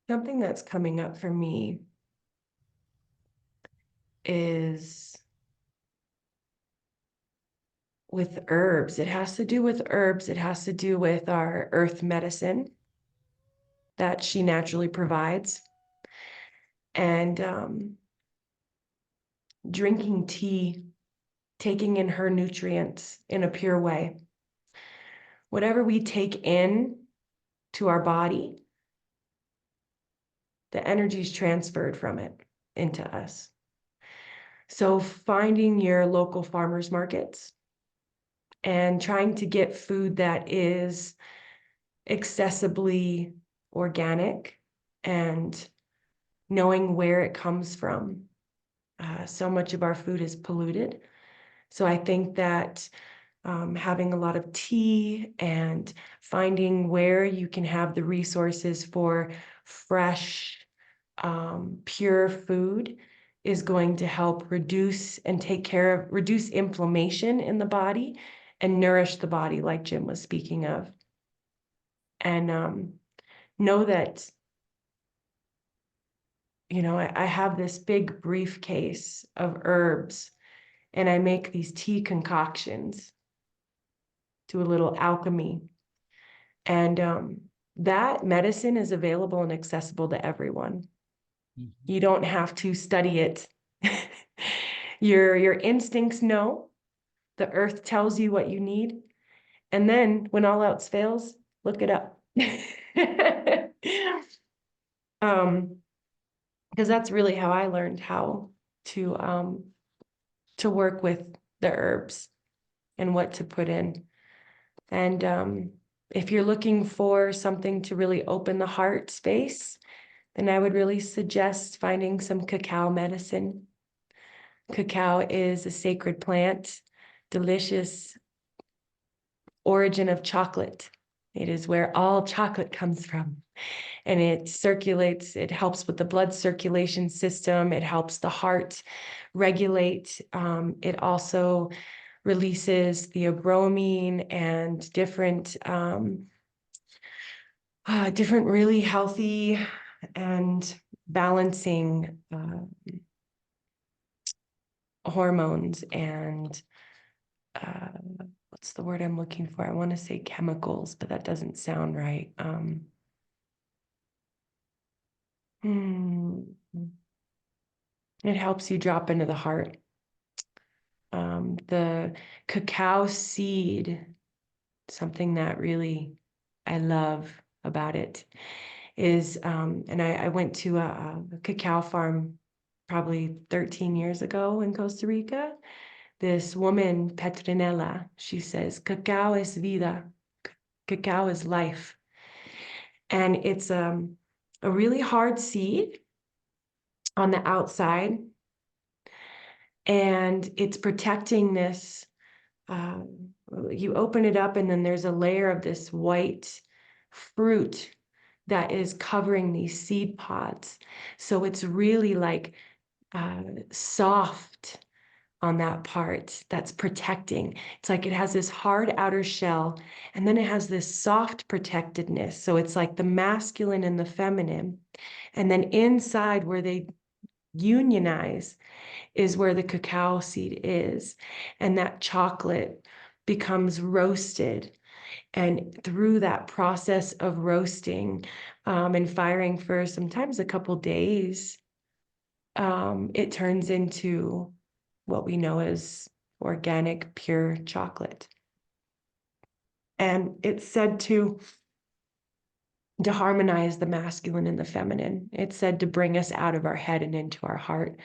Something that's coming up for me is with herbs. It has to do with herbs. It has to do with our earth medicine that she naturally provides. And drinking tea, taking in her nutrients in a pure way. Whatever we take in to our body, the energy is transferred from it into us. So finding your local farmers markets and trying to get food that is accessibly organic and knowing where it comes from. So much of our food is polluted. So I think that having a lot of tea and finding where you can have the resources for fresh, pure food is going to help reduce and reduce inflammation in the body and nourish the body like Jim was speaking of. And know that, I have this big briefcase of herbs and I make these tea concoctions, do a little alchemy. And that medicine is available and accessible to everyone. Mm-hmm. You don't have to study it. Your instincts know, the earth tells you what you need. And then when all else fails, look it up. Because that's really how I learned how to work with the herbs and what to put in. And if you're looking for something to really open the heart space, then I would really suggest finding some cacao medicine. Cacao is a sacred plant, delicious origin of chocolate. It is where all chocolate comes from. And it circulates, it helps with the blood circulation system, it helps the heart regulate. It also releases theobromine and different really healthy and balancing hormones and what's the word I'm looking for? I want to say chemicals, but that doesn't sound right. It helps you drop into the heart. The cacao seed, something that really I love about it is, and I went to a cacao farm probably 13 years ago in Costa Rica. This woman, Petronella, she says, cacao es vida, cacao is life. And it's a really hard seed on the outside. And it's protecting this. You open it up and then there's a layer of this white fruit that is covering these seed pods. So it's really like soft on that part that's protecting. It's like it has this hard outer shell and then it has this soft protectedness. So it's like the masculine and the feminine. And then inside where they unionize is where the cacao seed is. And that chocolate becomes roasted. And through that process of roasting and firing for sometimes a couple days, it turns into what we know as organic, pure chocolate. And it's said to harmonize the masculine and the feminine. It's said to bring us out of our head and into our heart.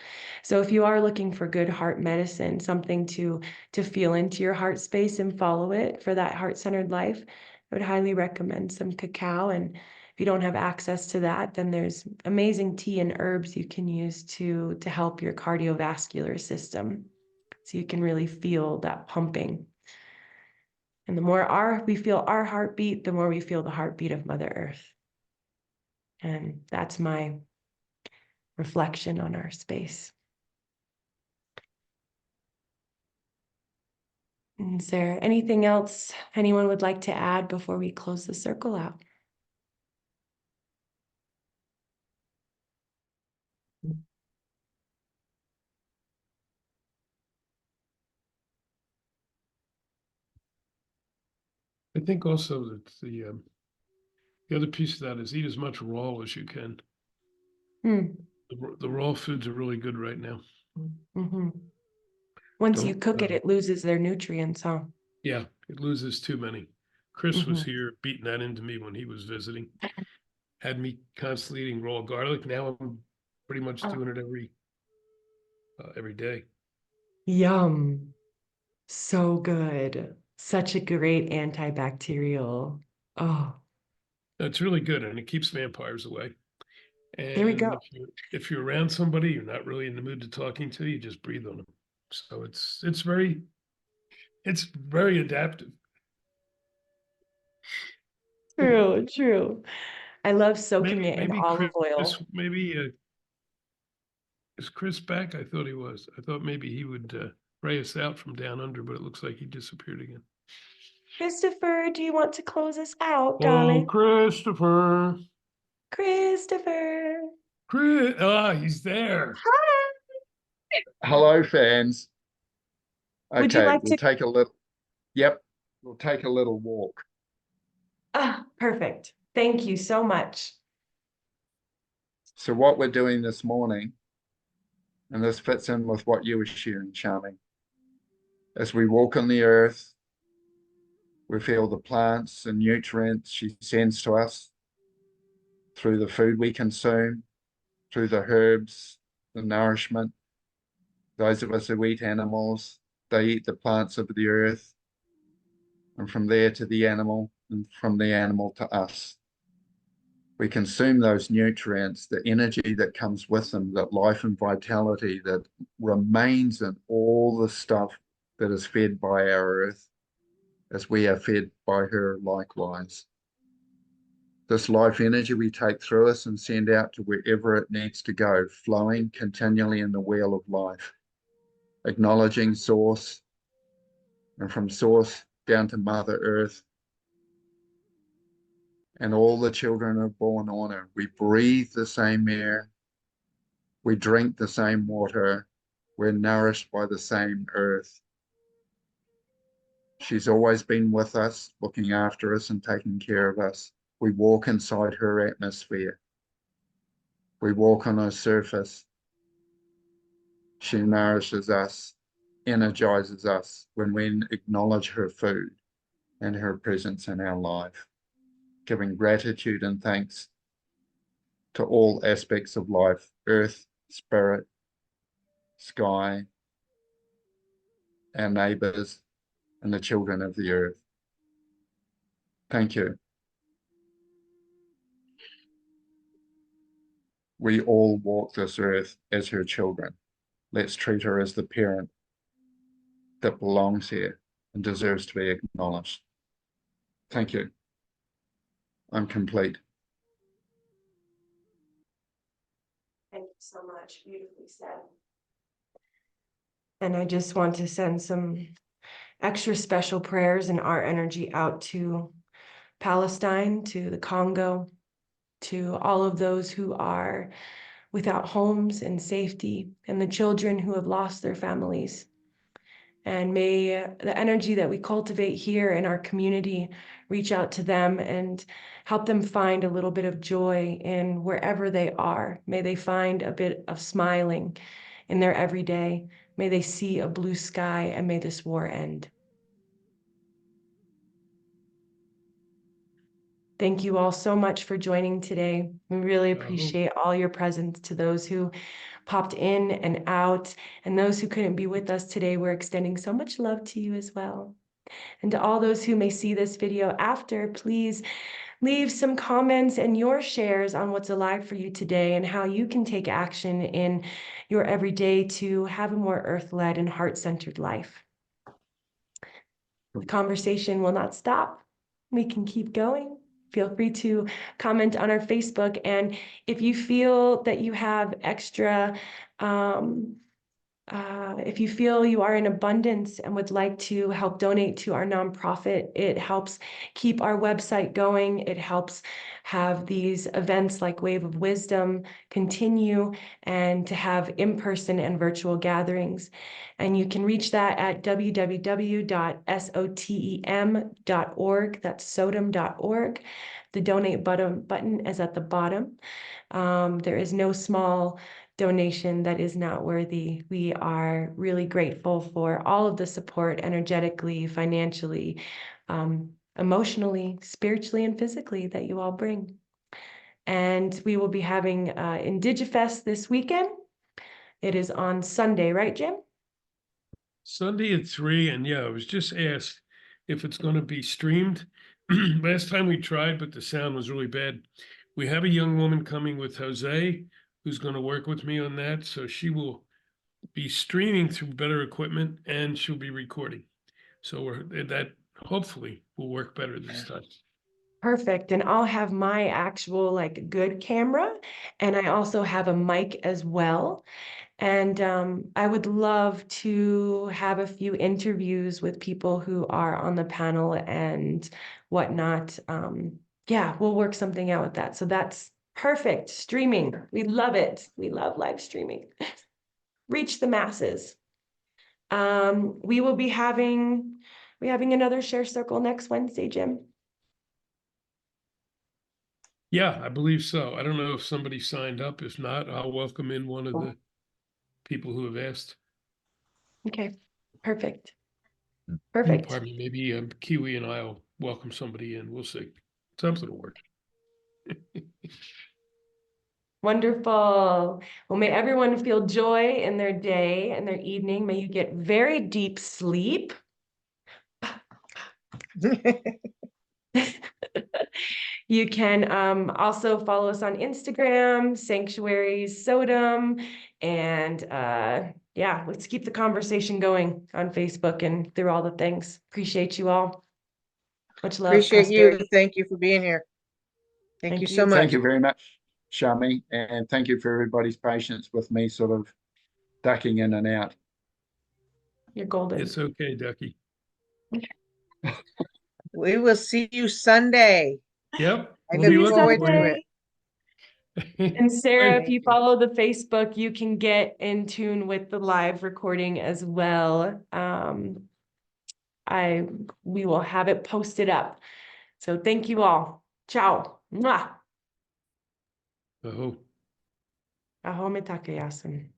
So if you are looking for good heart medicine, something to feel into your heart space and follow it for that heart-centered life, I would highly recommend some cacao. And if you don't have access to that, then there's amazing tea and herbs you can use to help your cardiovascular system. So you can really feel that pumping. And the more we feel our heartbeat, the more we feel the heartbeat of Mother Earth. And that's my reflection on our space. Is there anything else anyone would like to add before we close the circle out? I think also that the other piece of that is eat as much raw as you can. The raw foods are really good right now. Mm-hmm. Once you cook it, it loses their nutrients, huh? Yeah, it loses too many. Chris was here beating that into me when he was visiting. Had me constantly eating raw garlic. Now I'm pretty much doing it every day. Yum. So good. Such a great antibacterial. Oh, It's really good and it keeps vampires away. And there we go. if you're around somebody you're not really in the mood to talking to, you just breathe on them. So it's very adaptive. True. I love soaking it in olive oil. Is Chris back? I thought he was. I thought maybe he would pray us out from down under, but it looks like he disappeared again. Christopher, do you want to close us out, darling? Oh, Christopher. He's there. Hi. Hello, fans. Would you Okay, like to? take a little. Yep, we'll take a little walk. Ah, perfect. Thank you so much. So what we're doing this morning, and this fits in with what you were sharing, Shami, as we walk on the earth, we feel the plants and nutrients she sends to us through the food we consume, through the herbs, the nourishment. Those of us who eat animals, they eat the plants of the earth, and from there to the animal, and from the animal to us. We consume those nutrients, the energy that comes with them, that life and vitality that remains in all the stuff that is fed by our earth, as we are fed by her likewise. This life energy we take through us and send out to wherever it needs to go, flowing continually in the wheel of life, acknowledging source, and from source down to Mother Earth, and all the children are born on her. We breathe the same air, we drink the same water, we're nourished by the same earth. She's always been with us, looking after us and taking care of us. We walk inside her atmosphere. We walk on her surface. She nourishes us, energizes us when we acknowledge her food and her presence in our life, giving gratitude and thanks to all aspects of life, earth, spirit, sky, our neighbors, and the children of the earth. Thank you. We all walk this earth as her children. Let's treat her as the parent that belongs here and deserves to be acknowledged. Thank you. I'm complete. Thank you so much. Beautifully said. And I just want to send some extra special prayers and our energy out to Palestine, to the Congo, to all of those who are without homes and safety, and the children who have lost their families. And may the energy that we cultivate here in our community reach out to them and help them find a little bit of joy in wherever they are. May they find a bit of smiling in their everyday. May they see a blue sky, and may this war end. Thank you all so much for joining today. We really appreciate all your presence. To those who popped in and out, and those who couldn't be with us today, we're extending so much love to you as well. And to all those who may see this video after, please leave some comments and your shares on what's alive for you today and how you can take action in your everyday to have a more earth-led and heart-centered life. The conversation will not stop. We can keep going. Feel free to comment on our Facebook. And if you feel that you have extra, if you feel you are in abundance and would like to help donate to our nonprofit, it helps keep our website going. It helps have these events like Wave of Wisdom continue and to have in-person and virtual gatherings. And you can reach that at www.sotem.org. That's sotem.org. The donate button is at the bottom. There is no small donation that is not worthy. We are really grateful for all of the support energetically, financially, emotionally, spiritually, and physically that you all bring. And we will be having Indigifest this weekend. It is on Sunday, right, Jim? Sunday at 3, and yeah, I was just asked if it's going to be streamed. Last time we tried, but the sound was really bad. We have a young woman coming with Jose, who's going to work with me on that. So she will be streaming through better equipment, and she'll be recording. So that hopefully will work better this time. Perfect. And I'll have my actual like good camera, and I also have a mic as well. And I would love to have a few interviews with people who are on the panel and whatnot. Yeah, we'll work something out with that. So that's perfect. Streaming. We love it. We love live streaming. Reach the masses. We will be having another share circle next Wednesday, Jim. Yeah, I believe so. I don't know if somebody signed up. If not, I'll welcome in one of the people who have asked. Okay, perfect. Perfect. Pardon me, maybe Kiwi and I'll welcome somebody in. We'll see. Something will work. Wonderful. Well, may everyone feel joy in their day and their evening. May you get very deep sleep. You can also follow us on Instagram, Sanctuary SOTEM, and yeah, let's keep the conversation going on Facebook and through all the things. Appreciate you all. Much love. Appreciate you. prosperity. Thank you for being here. Thank you so much. Thank you very much, Shami, and thank you for everybody's patience with me sort of ducking in and out. You're golden. It's okay, Ducky. We will see you Sunday. Yep. I We'll be look looking forward for to you. it. And Sarah, if Thank you you. follow the Facebook, you can get in tune with the live recording as well. We will have it posted up. So thank you all. Ciao. Mwah. Oh. Aho me take yasin.